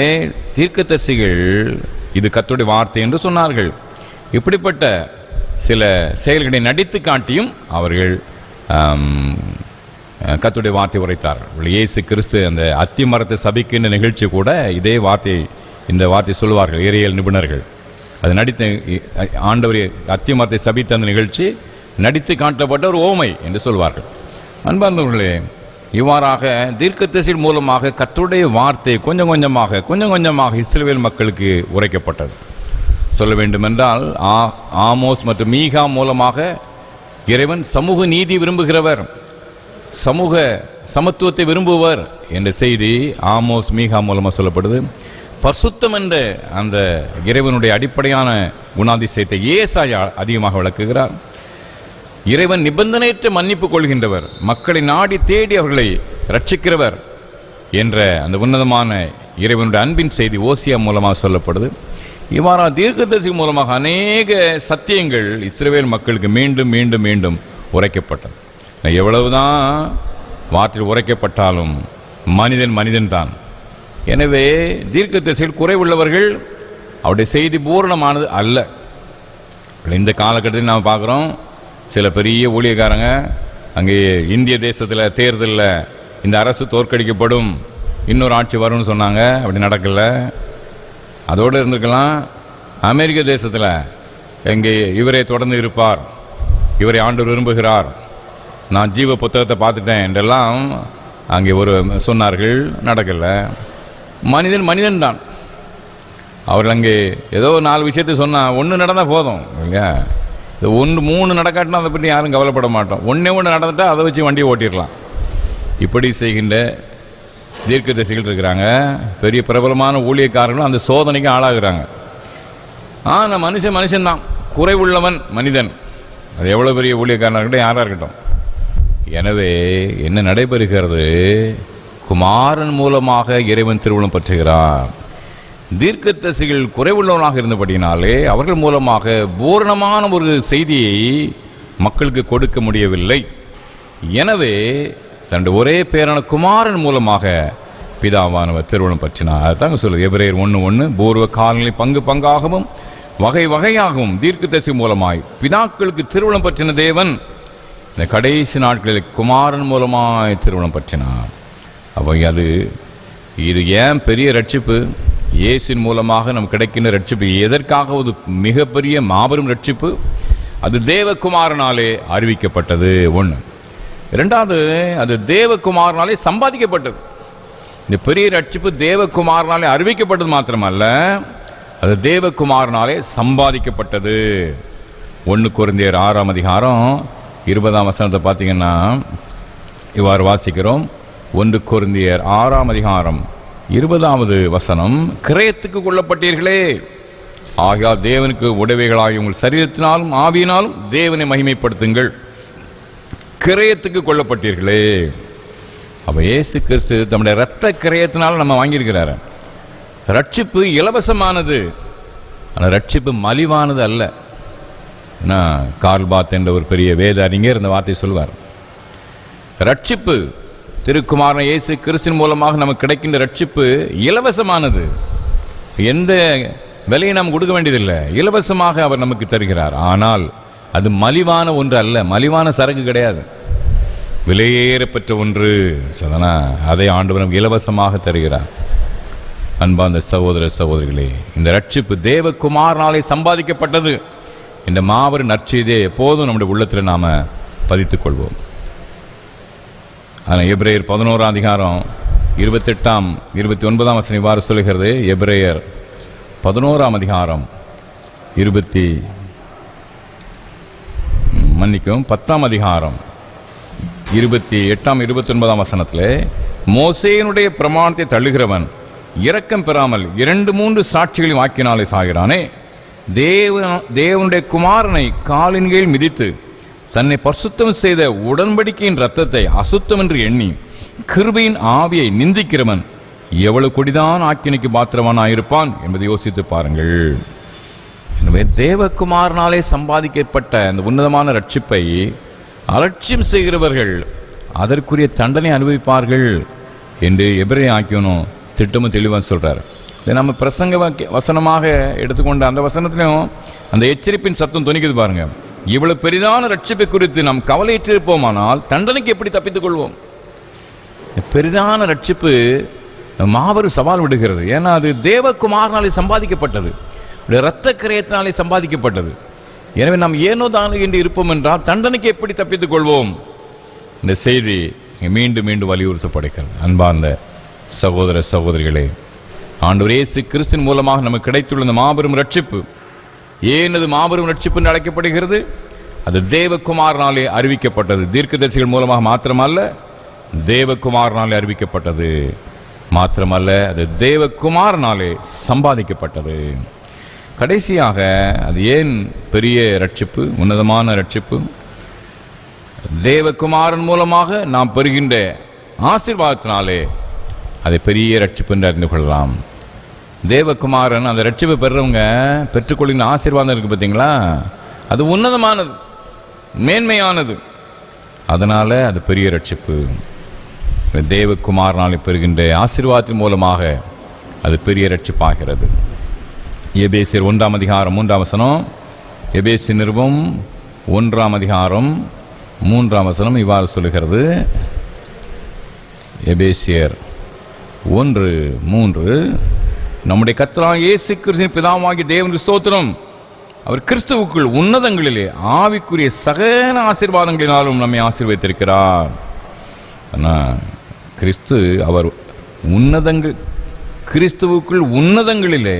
தீர்க்கதரிசிகள் இது கர்த்தருடைய வார்த்தை என்று சொன்னார்கள். இப்படிப்பட்ட சில செயல்களை நடித்து காட்டியும் அவர்கள் கர்த்தருடைய வார்த்தை உரைத்தார்கள். இயேசு கிறிஸ்து அந்த அத்தி மரத்தை சபிக்கின்ற நிகழ்ச்சி கூட இதே வார்த்தை, இந்த வார்த்தை சொல்லுவார்கள் இறையியல் நிபுணர்கள். அது நடித்த ஆண்டவர் அத்தி மரத்தை சபித்த அந்த நிகழ்ச்சி நடித்து காட்டப்பட்ட ஒரு ஓமை என்று சொல்வார்கள். அன்பார்ந்தவர்களே, இவ்வாறாக தீர்க்கதரிசிகள் மூலமாக கர்த்தருடைய வார்த்தை கொஞ்சம் கொஞ்சமாக இஸ்ரவேல் மக்களுக்கு உரைக்கப்பட்டது. சொல்ல வேண்டுமென்றால் ஆமோஸ் மற்றும் மீகா மூலமாக இறைவன் சமூக நீதி விரும்புகிறவர், சமூக சமத்துவத்தை விரும்புவர் என்ற செய்தி ஆமோஸ் மீகா மூலமாக சொல்லப்படுது. பரிசுத்தம் என்ற அந்த இறைவனுடைய அடிப்படையான குணாதிசயத்தை ஏசாயா அதிகமாக விளக்குகிறார். இறைவன் நிபந்தனையற்ற மன்னிப்பு கொள்கின்றவர், மக்களை நாடி தேடி அவர்களை ரட்சிக்கிறவர் என்ற அந்த உன்னதமான இறைவனுடைய அன்பின் செய்தி ஓசியா மூலமாக சொல்லப்படுது. இவ்வாறாக தீர்க்கதரிசி மூலமாக அநேக சத்தியங்கள் இஸ்ரவேல் மக்களுக்கு மீண்டும் மீண்டும் மீண்டும் உரைக்கப்பட்டது. எவ்வளவுதான் வார்த்தை உரைக்கப்பட்டாலும் மனிதன் தான். எனவே தீர்க்கதரிசிகள் குறைவுள்ளவர்கள், அவருடைய செய்தி பூரணமானது அல்ல. இந்த காலகட்டத்தில் நாம் பார்க்குறோம், சில பெரிய ஊழியக்காரங்க அங்கே இந்திய தேசத்தில் தேர்தலில் இந்த அரசு தோற்கடிக்கப்படும், இன்னொரு ஆட்சி வரும்னு சொன்னாங்க, அப்படி நடக்கலை. அதோடு இருந்திருக்கலாம். அமெரிக்க தேசத்தில் எங்கே இவரை தொடர்ந்து இருப்பார், இவரை ஆண்டவர் விரும்புகிறார், நான் ஜீவ புத்தகத்தை பார்த்துட்டேன் என்றெல்லாம் அங்கே ஒரு சொன்னார்கள், நடக்கலை. மனிதன் தான். அவர்கள் அங்கே ஏதோ 4 விஷயத்தை சொன்னால் ஒன்று நடந்தால் போதும் இல்லையா? இது 3 நடக்காட்டினா அதை பற்றி யாரும் கவலைப்பட மாட்டோம். ஒன்று நடந்துட்டால் அதை வச்சு வண்டியை ஓட்டிடலாம். இப்படி செய்கின்ற தீர்க்கதரிசிகள் இருக்கிறாங்க. பெரிய பிரபலமான ஊழியக்காரர்களும் அந்த சோதனைக்கு ஆளாகிறாங்க. ஆனால் மனுஷன்தான், குறைவுள்ளவன் மனிதன். அது எவ்வளோ பெரிய ஊழியக்காரனாக இருக்கட்டும், யாராக இருக்கட்டும். எனவே என்ன நடைபெறுகிறது? குமாரன் மூலமாக இறைவன் திருவுளம் பற்றுகிறார். தீர்க்கதரிசிகள் குறைவுள்ளவனாக இருந்தபடினாலே அவர்கள் மூலமாக பூரணமான ஒரு செய்தியை மக்களுக்கு கொடுக்க முடியவில்லை. எனவே தன்னுடைய ஒரே பேரான குமாரன் மூலமாக பிதாவானவர் திருவுளம் பற்றினார். அதுதாங்க சொல்லுது எபிரேயர் 1:1. பூர்வ காலங்களை பங்காகவும் வகை வகையாகவும் தீர்க்கதரிசி மூலமாய் பிதாக்களுக்கு திருவுளம் பற்றின தேவன் இந்த கடைசி நாட்களில் குமாரன் மூலமாய் திருவுளம் பற்றினார். அப்போ இது ஏன் பெரிய ரட்சிப்பு? இயேசுவின் மூலமாக நமக்கு கிடைக்கின்ற ரட்சிப்பு எதற்காக ஒரு மிகப்பெரிய மாபெரும் ரட்சிப்பு? அது தேவகுமாரனாலே அறிவிக்கப்பட்டது. 1. 2வது, அது தேவகுமாரனாலே சம்பாதிக்கப்பட்டது. இந்த பெரிய ரட்சிப்பு தேவகுமாரனாலே அறிவிக்கப்பட்டது மாத்திரமல்ல, அது தேவகுமாரனாலே சம்பாதிக்கப்பட்டது. 1 கொரிந்தியர் 6:20 பார்த்தீங்கன்னா இவ்வாறு வாசிக்கிறோம். 1 கொரிந்தியர் 6:20 கிரயத்துக்கு கொள்ளப்பட்டீர்களே, ஆகையால் தேவனுக்கு உடைமைகளாகிய உங்கள் சரீரத்தினாலும் ஆவியினாலும் தேவனை மகிமைப்படுத்துங்கள். கிரயத்துக்கு கொள்ளப்பட்டீர்களே. அப்போ இயேசு கிறிஸ்து தம்முடைய இரத்த கிரயத்தினால் நம்ம வாங்கியிருக்கிறார். ரட்சிப்பு இலவசமானது, ஆனால் ரட்சிப்பு மலிவானது அல்ல. கார்ல்பாத் என்ற ஒரு பெரிய வேத அறிஞர் இந்த வார்த்தை சொல்வார். ரட்சிப்பு திருக்குமாரன் இயேசு கிறிஸ்துவின் மூலமாக நமக்கு கிடைக்கின்ற ரட்சிப்பு இலவசமானது. எந்த விலையை நாம் கொடுக்க வேண்டியதில்லை, இலவசமாக அவர் நமக்கு தருகிறார். ஆனால் அது மலிவான ஒன்று அல்ல, மலிவான சரக்கு கிடையாது, விலையேறப்பெற்ற ஒன்று. அதை ஆண்டவர் நமக்கு இலவசமாக தருகிறார். அன்பார்ந்த சகோதர சகோதரிகளே, இந்த ரட்சிப்பு தேவகுமாரனாலே சம்பாதிக்கப்பட்டது இந்த மாபெரும் நற்செய்தியை எப்போதும் நம்முடைய உள்ளத்தில் நாம் பதித்துக் கொள்வோம். ஆனால் எபிரேயர் 11:28-29 இவ்வாறு சொல்கிறது. எபிரேயர் 10:28-29 மோசேயினுடைய பிரமாணத்தை தள்ளுகிறவன் இரக்கம் பெறாமல் 2-3 சாட்சிகளின் வாக்கினாலே சாகிறானே, தேவனுடைய குமாரனை காலின் கீழ் மிதித்து தன்னை பரிசுத்தம் செய்த உடன்படிக்கையின் இரத்தத்தை அசுத்தம் என்று எண்ணி கிருபையின் ஆவியை நிந்திக்கிறவன் எவ்வளவு கொடிதான் ஆக்கினைக்கு பாத்திரவானாயிருப்பான் என்பதை யோசித்து பாருங்கள். எனவே தேவகுமாரனாலே சம்பாதிக்கப்பட்ட இந்த உன்னதமான ரட்சிப்பை அலட்சியம் செய்கிறவர்கள் அதற்குரிய தண்டனை அனுபவிப்பார்கள் என்று எபிரேய ஆக்கியனும் திட்டமும் தெளிவாக சொல்றார். நம்ம பிரசங்க வசனமாக எடுத்துக்கொண்ட அந்த வசனத்திலும் அந்த எச்சரிப்பின் சத்தம் துணிக்குது பாருங்க. இவ்வளவு பெரிதான ரட்சிப்பை குறித்து நாம் கவலையற்றிருப்போமானால் தண்டனைக்கு எப்படி தப்பித்துக் கொள்வோம்? பெரிதான ரட்சிப்பு மாபெரும் சவால் விடுகிறது. ஏன்னா அது தேவகுமாரனாலே சம்பாதிக்கப்பட்டது, இரத்த கிரயத்தினாலே சம்பாதிக்கப்பட்டது. எனவே நாம் ஏனோ தானோ என்று இருப்போம் என்றால் தண்டனைக்கு எப்படி தப்பித்துக் கொள்வோம்? இந்த செய்தி மீண்டும் மீண்டும் வலியுறுத்தப்படுகிறது. அன்பார்ந்த சகோதர சகோதரிகளே, ஆண்டவர் இயேசு கிறிஸ்துவின் மூலமாக நமக்கு கிடைத்துள்ள இந்த மாபெரும் ரட்சிப்பு ஏன் அது மாபெரும் ரட்சிப்பு என்று அழைக்கப்படுகிறது? அது தேவகுமாரனாலே அறிவிக்கப்பட்டது. தீர்க்கதரிசிகள் மூலமாக மாத்திரமல்ல, தேவகுமாரனாலே அறிவிக்கப்பட்டது மாத்திரமல்ல, அது தேவகுமாரனாலே சம்பாதிக்கப்பட்டது. கடைசியாக அது ஏன் பெரிய ரட்சிப்பு, உன்னதமான ரட்சிப்பு? தேவகுமாரன் மூலமாக நாம் பெறுகின்ற ஆசீர்வாதத்தினாலே அதை பெரிய ரட்சிப்பு என்று அறிந்து கொள்ளலாம். தேவகுமாரன் அந்த ரட்சிப்பை பெறுறவங்க பெற்றுக்கொள்கின்ற ஆசீர்வாதம் இருக்கு பார்த்தீங்களா, அது உன்னதமானது, மேன்மையானது. அதனால அது பெரிய ரட்சிப்பு. தேவகுமாரனாலே பெறுகின்ற ஆசீர்வாதத்தின் மூலமாக அது பெரிய ரட்சிப்பாகிறது. எபேசியர் 1 அதிகாரம் 3 வசனம், எபேசியர் நிருபம் 1 அதிகாரம் 3 வசனம் இவ்வாறு சொல்லுகிறது. எபேசியர் 1:3, நம்முடைய கர்த்தராகிய இயேசு கிறிஸ்துவின் பிதாவாகிய தேவனுக்கு ஸ்தோத்திரம், அவர் கிறிஸ்துவுக்குள் உன்னதங்களிலே ஆவிக்குரிய சகல ஆசீர்வாதங்களினாலும் நம்மை ஆசீர்வதித்திருக்கிறார். கிறிஸ்து அவர் உன்னதங்கள், கிறிஸ்துவுக்குள் உன்னதங்களிலே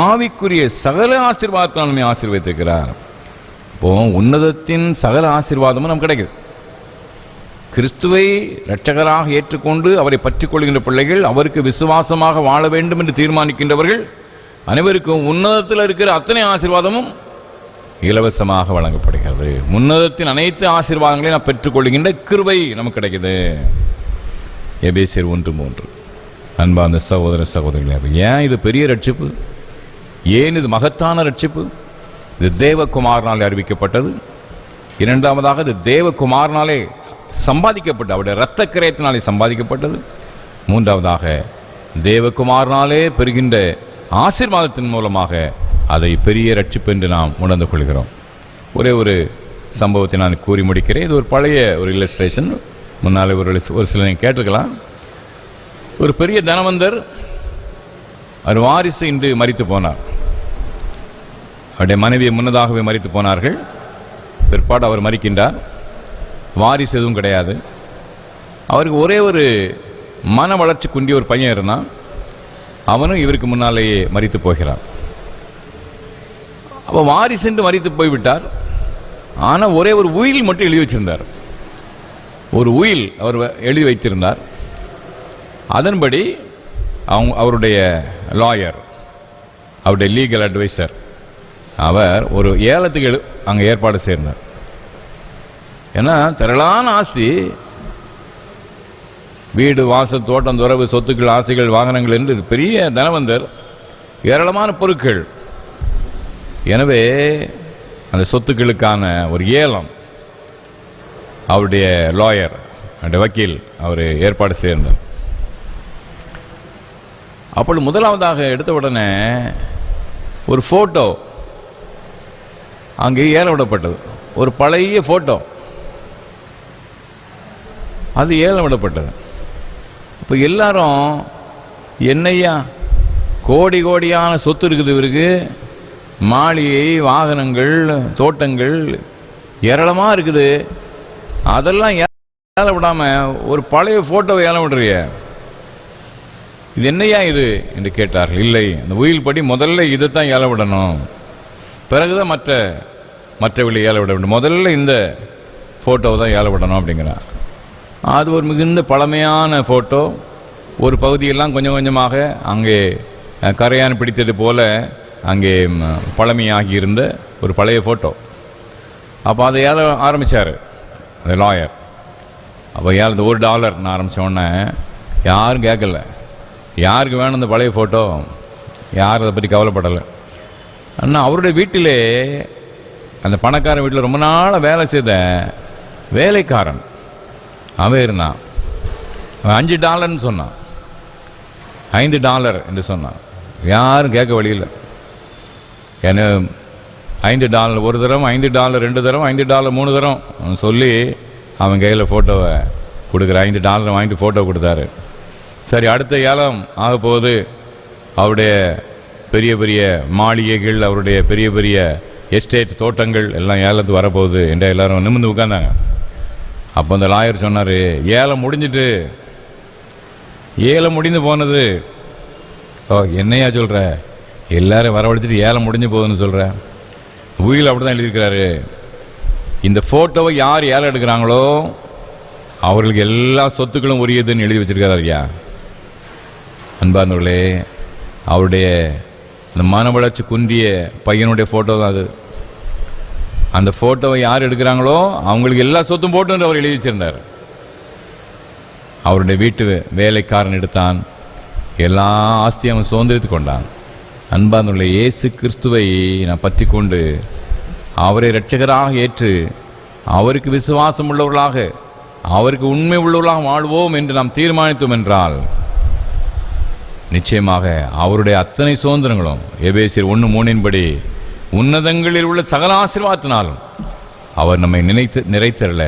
ஆவிக்குரிய சகல ஆசீர்வாதத்தினால் நம்மை ஆசீர்வதித்திருக்கிறார். இப்போ உன்னதத்தின் சகல ஆசீர்வாதமும் நமக்கு கிடைக்குது. கிறிஸ்துவை இரட்சகராக ஏற்றுக்கொண்டு அவரை பற்றிக் கொள்கின்ற பிள்ளைகள், அவருக்கு விசுவாசமாக வாழ வேண்டும் என்று தீர்மானிக்கின்றவர்கள் அனைவருக்கும் உன்னதத்தில் இருக்கிற அத்தனை ஆசீர்வாதமும் இலவசமாக வழங்கப்படுகிறது. உன்னதத்தின் அனைத்து ஆசீர்வாதங்களையும் நாம் பெற்றுக்கொள்கின்ற கிருபை நமக்கு கிடைக்குது. எபேசியர் 1:3. அன்பார்ந்த சகோதர சகோதரிகளே, ஏன் இது பெரிய ரட்சிப்பு? ஏன் இது மகத்தான ரட்சிப்பு? இது தேவகுமாரனாலே அறிவிக்கப்பட்டது. இரண்டாவதாக இது தேவகுமாரனாலே சம்பாதிக்கப்பட்டது, அவருடைய இரத்த கிரயத்தினாலே சம்பாதிக்கப்பட்டது. மூன்றாவதாக தேவகுமாரனாலே பெறுகின்ற ஆசீர்வாதத்தின் மூலமாக அதை பெரிய ரட்சிப்பு என்று நாம் உணர்ந்து கொள்கிறோம். ஒரே ஒரு சம்பவத்தை நான் கூறி முடிக்கிறேன். இது ஒரு பழைய ஒரு இல்லஸ்ட்ரேஷன், முன்னாலே ஒரு சில நீங்கள் கேட்டிருக்கலாம். ஒரு பெரிய தனவந்தர், அவர் வாரிசு இன்று மரித்து போனார். அவருடைய மனைவியை முன்னதாகவே மரித்து போனார்கள். பிற்பாடு அவர் மரிக்கின்றார். வாரிசு எதுவும் கிடையாது. அவருக்கு ஒரே ஒரு மன வளர்ச்சி குண்டிய ஒரு பையன் இருந்தான். அவனும் இவருக்கு முன்னாலேயே மரித்து போகிறார். அப்போ வாரிசென்று மரித்து போய்விட்டார். ஆனால் ஒரே ஒரு உயில் மட்டும் எழுதி வச்சிருந்தார். ஒரு உயில் அவர் எழுதி வைத்திருந்தார். அதன்படி அவருடைய லாயர், அவருடைய லீகல் அட்வைசர், அவர் ஒரு ஏலத்துக்கு அங்கே ஏற்பாடு செய்தார். ஏன்னா திரளான ஆஸ்தி, வீடு, வாசல், தோட்டம், துறவு, சொத்துக்கள், ஆசைகள், வாகனங்கள் என்று பெரிய தனவந்தர், ஏராளமான பொருட்கள். எனவே அந்த சொத்துக்களுக்கான ஒரு ஏலம் அவருடைய லாயர், அவருடைய வக்கீல், அவர் ஏற்பாடு செய்தார். அப்பொழுது முதலாவதாக எடுத்த உடனே ஒரு ஃபோட்டோ அங்கே ஏலம் விடப்பட்டது. ஒரு பழைய ஃபோட்டோ அது ஏலம் விடப்பட்டது. இப்போ எல்லாரும், என்னையா கோடி கோடியான சொத்து இருக்குது இவருக்கு, மாளிகை, வாகனங்கள், தோட்டங்கள் ஏராளமாக இருக்குது, அதெல்லாம் ஏலம் விடாமல் ஒரு பழைய ஃபோட்டோவை ஏலம் விடுறிய, இது என்னையா இது என்று கேட்டார்கள். இல்லை, அந்த உயில் படி முதல்ல இதைத்தான் ஏலம் விடணும், பிறகுதான் மற்ற விலை ஏலம் விட வேண்டும், முதல்ல இந்த ஃபோட்டோவை தான் ஏலம் விடணும் அப்படிங்கிறார். அது ஒரு மிகுந்த பழமையான ஃபோட்டோ. ஒரு பகுதியெல்லாம் கொஞ்சம் கொஞ்சமாக அங்கே கரையான் பிடித்தது போல அங்கே பழமையாகி இருந்த ஒரு பழைய ஃபோட்டோ. அப்போ அதை ஏல ஆரம்பித்தார் அந்த லாயர். அப்போ ஏழு $1 நான் ஆரம்பித்தோடனே யாரும் கேட்கல, யாருக்கு வேணும் இந்த பழைய ஃபோட்டோ, யாரும் அதை பற்றி கவலைப்படலை. ஆனால் அவருடைய வீட்டிலே, அந்த பணக்காரன் வீட்டில் ரொம்ப நாளாக வேலை செய்த வேலைக்காரன் அவன் இருந்தான். அவன் $5 சொன்னான், $5 என்று சொன்னான். யாரும் கேட்க வழியில். ஏன்னா $5 ஒரு தரம், $5 2 தரம், $5 3 தரம் சொல்லி அவன் கையில் ஃபோட்டோவை கொடுக்குற. $5 வாங்கிட்டு ஃபோட்டோ கொடுத்தாரு. சரி, அடுத்த ஏலம் ஆக போகுது. அவருடைய பெரிய பெரிய மாளிகைகள், அவருடைய பெரிய பெரிய எஸ்டேட், தோட்டங்கள் எல்லாம் ஏலத்துக்கு வரப்போகுது என்று எல்லாரும் நிமிர்ந்து உட்கார்ந்தாங்க. அப்போ அந்த லாயர் சொன்னார், ஏலம் முடிஞ்சிட்டு, ஏலம் முடிந்து போனது. ஓ, என்னையா சொல்கிற? எல்லாரும் வரவழைச்சிட்டு ஏலம் முடிஞ்சு போகுதுன்னு சொல்கிற? உயிரில் அப்படி தான் எழுதியிருக்கிறாரு. இந்த ஃபோட்டோவை யார் ஏலம் எடுக்கிறாங்களோ அவர்களுக்கு எல்லா சொத்துக்களும் உரியதுன்னு எழுதி வச்சிருக்காரு ஐயா. அன்பார்ந்தவர்களே, அவருடைய அந்த மன வளர்ச்சி குந்திய பையனுடைய ஃபோட்டோ தான் அது. அந்த ஃபோட்டோவை யார் எடுக்கிறாங்களோ அவங்களுக்கு எல்லா சொத்தும் போட்டு அவர் எழுதி வச்சிருந்தார். அவருடைய வீட்டு வேலைக்காரன் எடுத்தான், எல்லா ஆஸ்தியும் அவன் சுதந்திரித்து கொண்டான். அன்பார்ந்தவர்களே, இயேசு கிறிஸ்துவை நான் பற்றி கொண்டு அவரை இரட்சகராக ஏற்று அவருக்கு விசுவாசம் உள்ளவர்களாக, அவருக்கு உண்மை உள்ளவர்களாக வாழ்வோம் என்று நாம் தீர்மானித்தோம் என்றால் நிச்சயமாக அவருடைய அத்தனை சுதந்திரங்களும் எபேசியர் 1:3 உன்னதங்களில் உள்ள சகல ஆசீர்வாதத்தினாலும் அவர் நம்மை நிறைத்தருள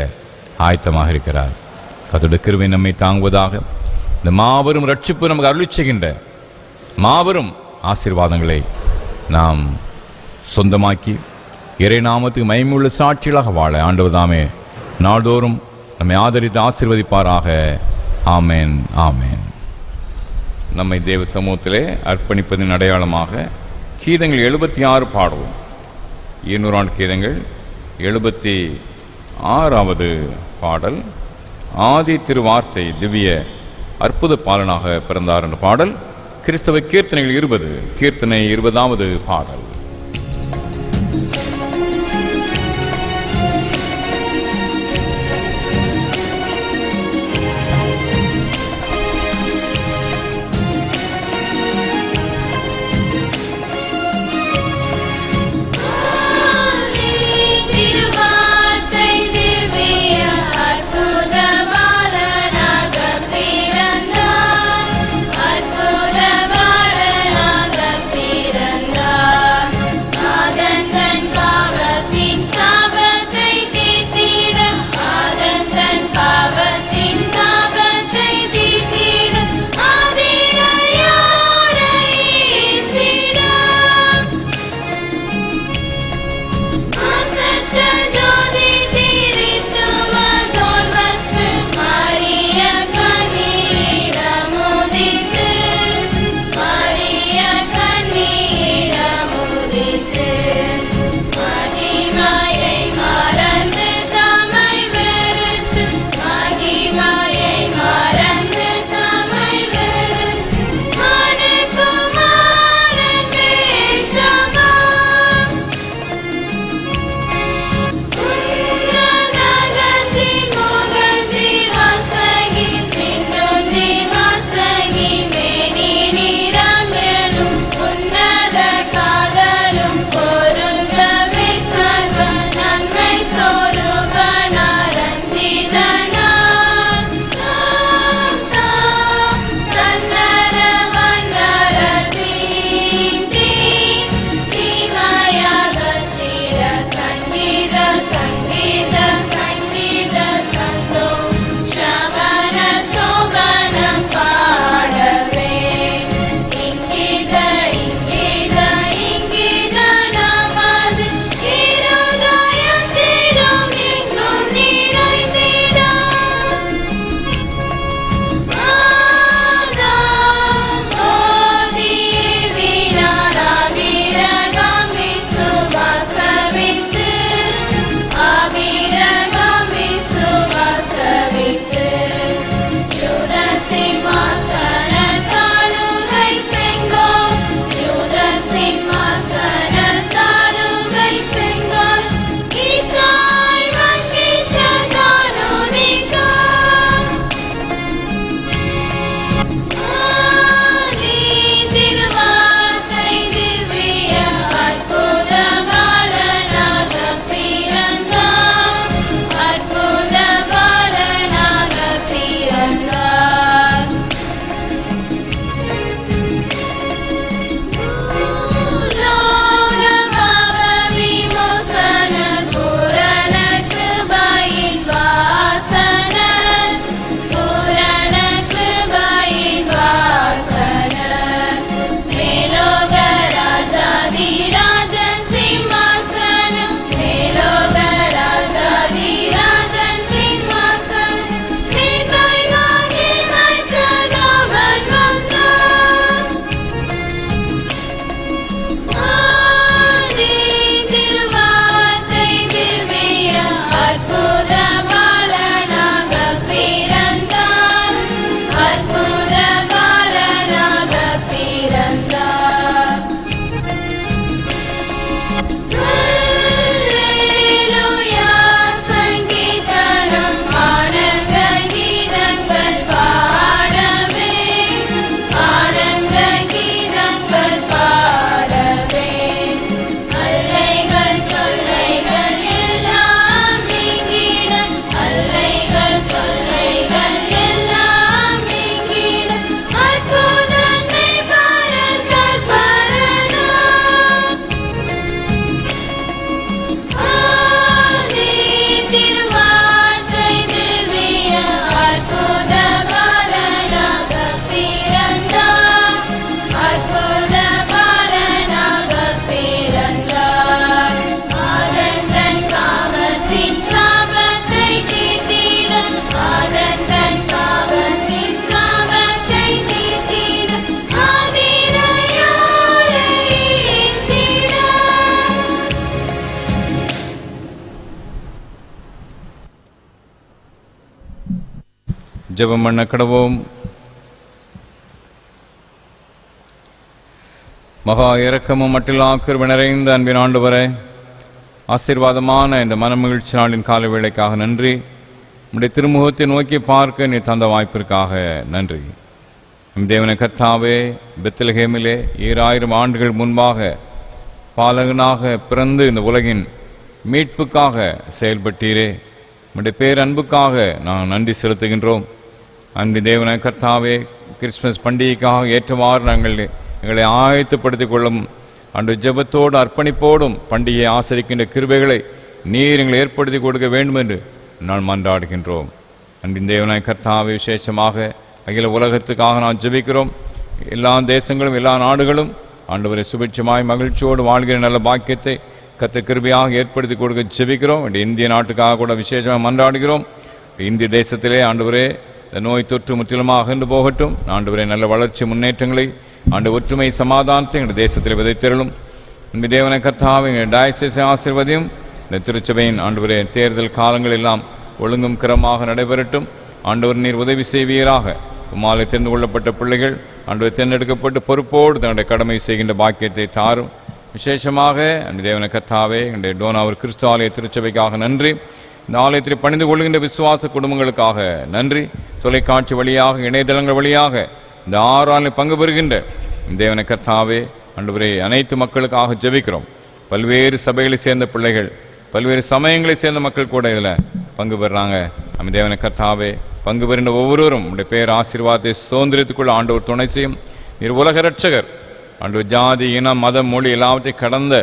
ஆயத்தமாக இருக்கிறார். கர்த்தருடைய கிருபை நம்மை தாங்குவதாக. இந்த மாபெரும் ரட்சிப்பு நமக்கு அருளி செய்கின்ற மாபெரும் ஆசீர்வாதங்களை நாம் சொந்தமாக்கி இறை நாமத்துக்கு மகிமையுள்ள சாட்சிகளாக வாழ ஆண்டவர் தாமே நாள்தோறும் நம்மை ஆதரித்து ஆசீர்வதிப்பாராக. ஆமேன், ஆமேன். நம்மை தேவ சமூகத்திலே அர்ப்பணிப்பதின் அடையாளமாக கீதங்கள் 76 பாடுவோம். 200 ஆண்டு கீதங்கள் 76வது பாடல். ஆதி திருவார்த்தை திவ்ய அற்புத பாலனாக பிறந்தார் என்ற பாடல். கிறிஸ்தவ கீர்த்தனைகள் 20, கீர்த்தனை 20வது பாடல். அற்புத பாலனாக பிறந்தார். ஜெபம் பண்ண கடவோம். மகா இரக்கமும் மட்டில்லா கிருபை நிறைந்த அன்பின் ஆண்டவரே, ஆசீர்வாதமான இந்த மனமகிழ்ச்சி நாளின் கால வேளைக்காக நன்றி. உம்முடைய திருமுகத்தை நோக்கி பார்க்க நீ தந்த வாய்ப்பிற்காக நன்றி. நம் தேவனை கர்த்தாவே, பெத்லகேமிலே 2000 ஆண்டுகள் முன்பாக பாலகனாக பிறந்து இந்த உலகின் மீட்புக்காக செயல்பட்டீரே. உம்முடைய பேரன்புக்காக நான் நன்றி செலுத்துகின்றோம். அன்பு தேவனை கர்த்தாவே, கிறிஸ்துமஸ் பண்டிகைக்காக ஏற்றவாறு எங்களை ஆயத்தப்படுத்திக் கொள்ளும் அன்று ஜெபத்தோடு அர்ப்பணிப்போடும் பண்டிகையை ஆசரிக்கின்ற கிருபைகளை நீர் எங்களை ஏற்படுத்தி கொடுக்க வேண்டும் என்று நான் மன்றாடுகின்றோம். அன்பின் தேவனாய் கர்த்தாவே, விசேஷமாக அகில உலகத்துக்காக நான் ஜெபிக்கிறோம். எல்லா தேசங்களும் எல்லா நாடுகளும் ஆண்டவரை சுபிட்சமாய் மகிழ்ச்சியோடு வாழ்கிற நல்ல பாக்கியத்தை கர்த்தர் கிருபையாக ஏற்படுத்தி கொடுக்க ஜெபிக்கிறோம். இந்திய நாட்டுக்காக கூட விசேஷமாக மன்றாடுகிறோம். இந்திய தேசத்திலே ஆண்டவரே இந்த நோய் தொற்று முற்றிலுமாக அகன்று போகட்டும். ஆண்டவரே நல்ல வளர்ச்சி முன்னேற்றங்களை ஆண்டு ஒற்றுமை சமாதானத்தை எங்கள் தேசத்தில் விதைத்தருளும். இந்த தேவனை கர்த்தாவை எங்கள் டயசிஸை ஆசீர்வதியும். இந்த திருச்சபையின் ஆண்டவரே தேர்தல் காலங்கள் எல்லாம் ஒழுங்கும் கிரமமாக நடைபெறட்டும். ஆண்டவர் நீர் உதவி செய்வீராக. உம்மாலை தெரிந்து கொள்ளப்பட்ட பிள்ளைகள் ஆண்டவர் தேர்ந்தெடுக்கப்பட்டு பொறுப்போடு தன்னுடைய கடமை செய்கின்ற பாக்கியத்தை தாரும். விசேஷமாக அந்த தேவனை கர்த்தாவே எங்களுடைய டோனாவூர் கிறிஸ்து ஆலய திருச்சபைக்காக நன்றி. இந்த ஆலயத்தில் பணிந்து கொள்கின்ற விசுவாச குடும்பங்களுக்காக நன்றி. தொலைக்காட்சி வழியாக இணையதளங்கள் வழியாக இந்த 6 ஆண்டில் பங்கு பெறுகின்ற தேவனை கர்த்தாவே ஆண்டவரே அனைத்து மக்களுக்காக ஜெபிக்கிறோம். பல்வேறு சபைகளை சேர்ந்த பிள்ளைகள், பல்வேறு சமயங்களை சேர்ந்த மக்கள் கூட இதில் பங்கு பெறுறாங்க. நம்ம தேவனை கர்த்தாவே பங்கு பெறுகின்ற ஒவ்வொருவரும் உடைய பேர் ஆசீர்வாதத்தை சுதந்திரத்துக்குள்ள ஆண்டவர் துணை செய்யும். நீர் உலக ரட்சகர். ஆண்டவர் ஜாதி இனம் மதம் மொழி எல்லாவற்றையும் கடந்த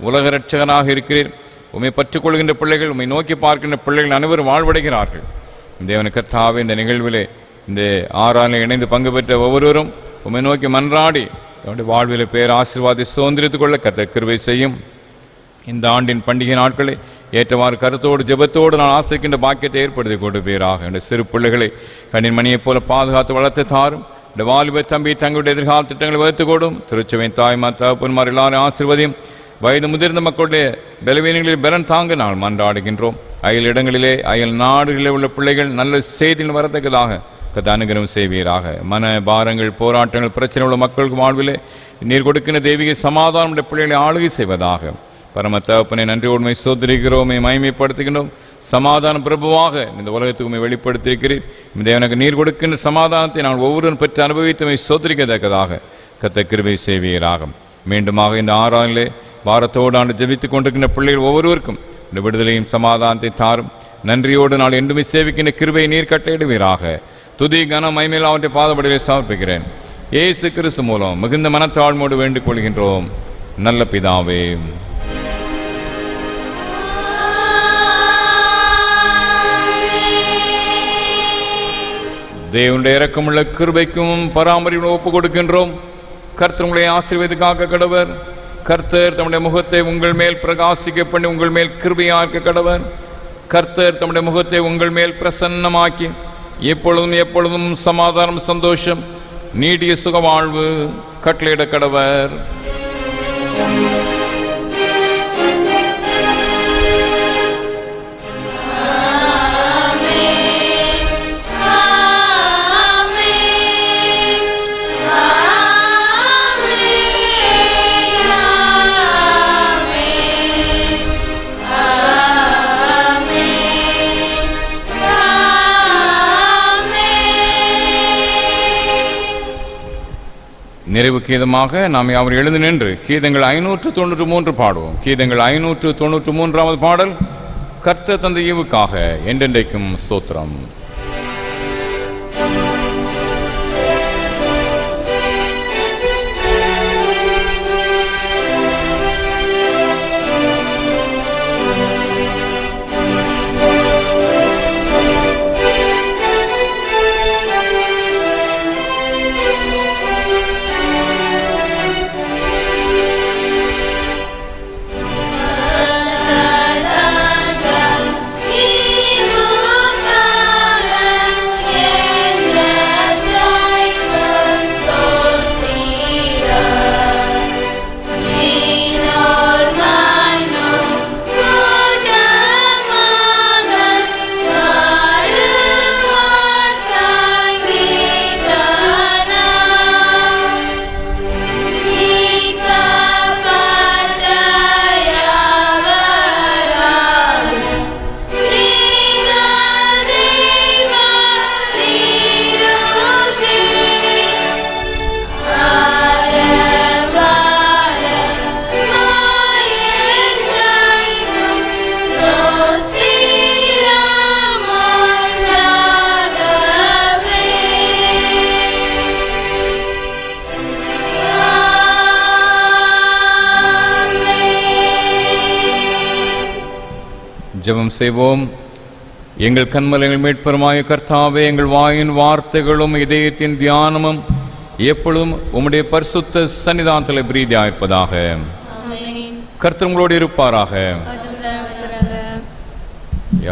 உலக ரட்சகனாக இருக்கிறீர். உம்மை பற்றுக் கொள்கின்ற பிள்ளைகள், உம்மை நோக்கி பார்க்கின்ற பிள்ளைகள் அனைவரும் வாழ்வடைகிறார்கள். தேவனை கர்த்தாவே இந்த நிகழ்விலே இந்த 6 ஆண்டில் இணைந்து பங்கு பெற்ற ஒவ்வொருவரும் உம்மை நோக்கி மன்றாடி தன்னுடைய வாழ்வில் பேர் ஆசீர்வாதத்தை சுதந்திரத்துக் கொள்ள கர்த்தர் கிருபை செய்யும். இந்த ஆண்டின் பண்டிகை நாட்களை ஏற்றவாறு கருத்தோடு ஜெபத்தோடு நான் ஆசைக்கின்ற பாக்கியத்தை ஏற்படுத்தி கொடுப்பீராக. இந்த சிறு பிள்ளைகளை கண்ணின் மணியைப் போல பாதுகாத்து வளர்த்து தாரும். இந்த வாலிப தம்பி தங்களுடைய எதிர்கால திட்டங்களை வகுத்து கொடும். திருச்சபையின் தாய்மா தகப்பன்மார் எல்லாரும் ஆசீர்வதியும். வயது முதிர்ந்த மக்களுடைய பலவீனங்களில் பலன் தாங்க நாங்கள் மன்றாடுகின்றோம். அயல் இடங்களிலே அயல் நாடுகளிலே உள்ள பிள்ளைகள் நல்ல செய்தியில் வரத்தக்கதாக அனுகிரகம் செய்வீராக. மன பாரங்கள், போராட்டங்கள், பிரச்சனை உள்ள மக்களுக்கு வாழ்விலே நீர் கொடுக்கின்ற தெய்வீக சமாதானம் பிள்ளைகளை ஆளுகை செய்வதாக. பரம தகப்பனை நன்றியோடுமை சோதரிக்கிறோமே மகிமைப்படுத்துகின்றோம். சமாதான பிரபுவாக இந்த உலகத்துக்குமை வெளிப்படுத்தியிருக்கிறீர். இந்த எனக்கு நீர் கொடுக்கின்ற சமாதானத்தை நான் ஒவ்வொருவரும் பெற்று அனுபவித்துமை சோதரிக்கத்தக்கதாக கர்த்தர் கிருபை செய்வீராக. மீண்டுமாக இந்த 6 ஆண்டிலே பாரத்தோடு ஆண்டு ஜெபித்துக் கொண்டிருக்கின்ற பிள்ளைகள் ஒவ்வொருவருக்கும் இந்த விடுதலையும் சமாதானத்தை தாரும். நன்றியோடு நான் என்றுமே சேவிக்கின்ற கிருபை நீர் கட்டளையிடுவீராக. துதி கன மைமேல் அவற்றை பாதபடிகளை சமர்ப்பிக்கிறேன். இயேசு கிறிஸ்து மூலம் மிகுந்த மனத்தாழ்மோடு வேண்டிக் கொள்கின்றோம் நல்ல பிதாவே. தேவனுடைய இரக்கமுள்ள கிருபைக்கும் பராமரிப்பும் ஒப்புக் கொடுக்கின்றோம். கர்த்தர் உங்களை ஆசீர்வதிக்காக கடவர். கர்த்தர் தம்முடைய முகத்தை உங்கள் மேல் பிரகாசிக்க பண்ணி உங்கள் மேல் கிருபையாக்க கடவர். கர்த்தர் தம்முடைய முகத்தை உங்கள் மேல் பிரசன்னமாக்கி எப்பொழுதும் எப்பொழுதும் சமாதானம், சந்தோஷம், நீடிய சுகவாழ்வு கட்டளையிட கடவர். நிறைவு கீதமாக நாம் யாவர் எழுந்து நின்று கீதங்கள் 593 பாடுவோம். கீதங்கள் 593வது பாடல். கர்த்தர் தந்த ஈவுக்காக என்றென்றைக்கும் ஸ்தோத்திரம். Eva ஜெபம் செய்வோம். எங்கள் கன்மலைகள் மீட்பெருமாய கர்த்தாவே, எங்கள் வாயின் வார்த்தைகளும் இதயத்தின் தியானமும் எப்பொழுதும் உம்முடைய பரிசுத்த சன்னிதானத்தில் பிரீதியாயிருப்பதாக. கர்த்தர் உங்களோடு இருப்பாராக.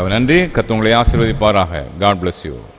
நன்றி. கர்த்தர் உங்களை ஆசீர்வதிப்பாராக. God bless you.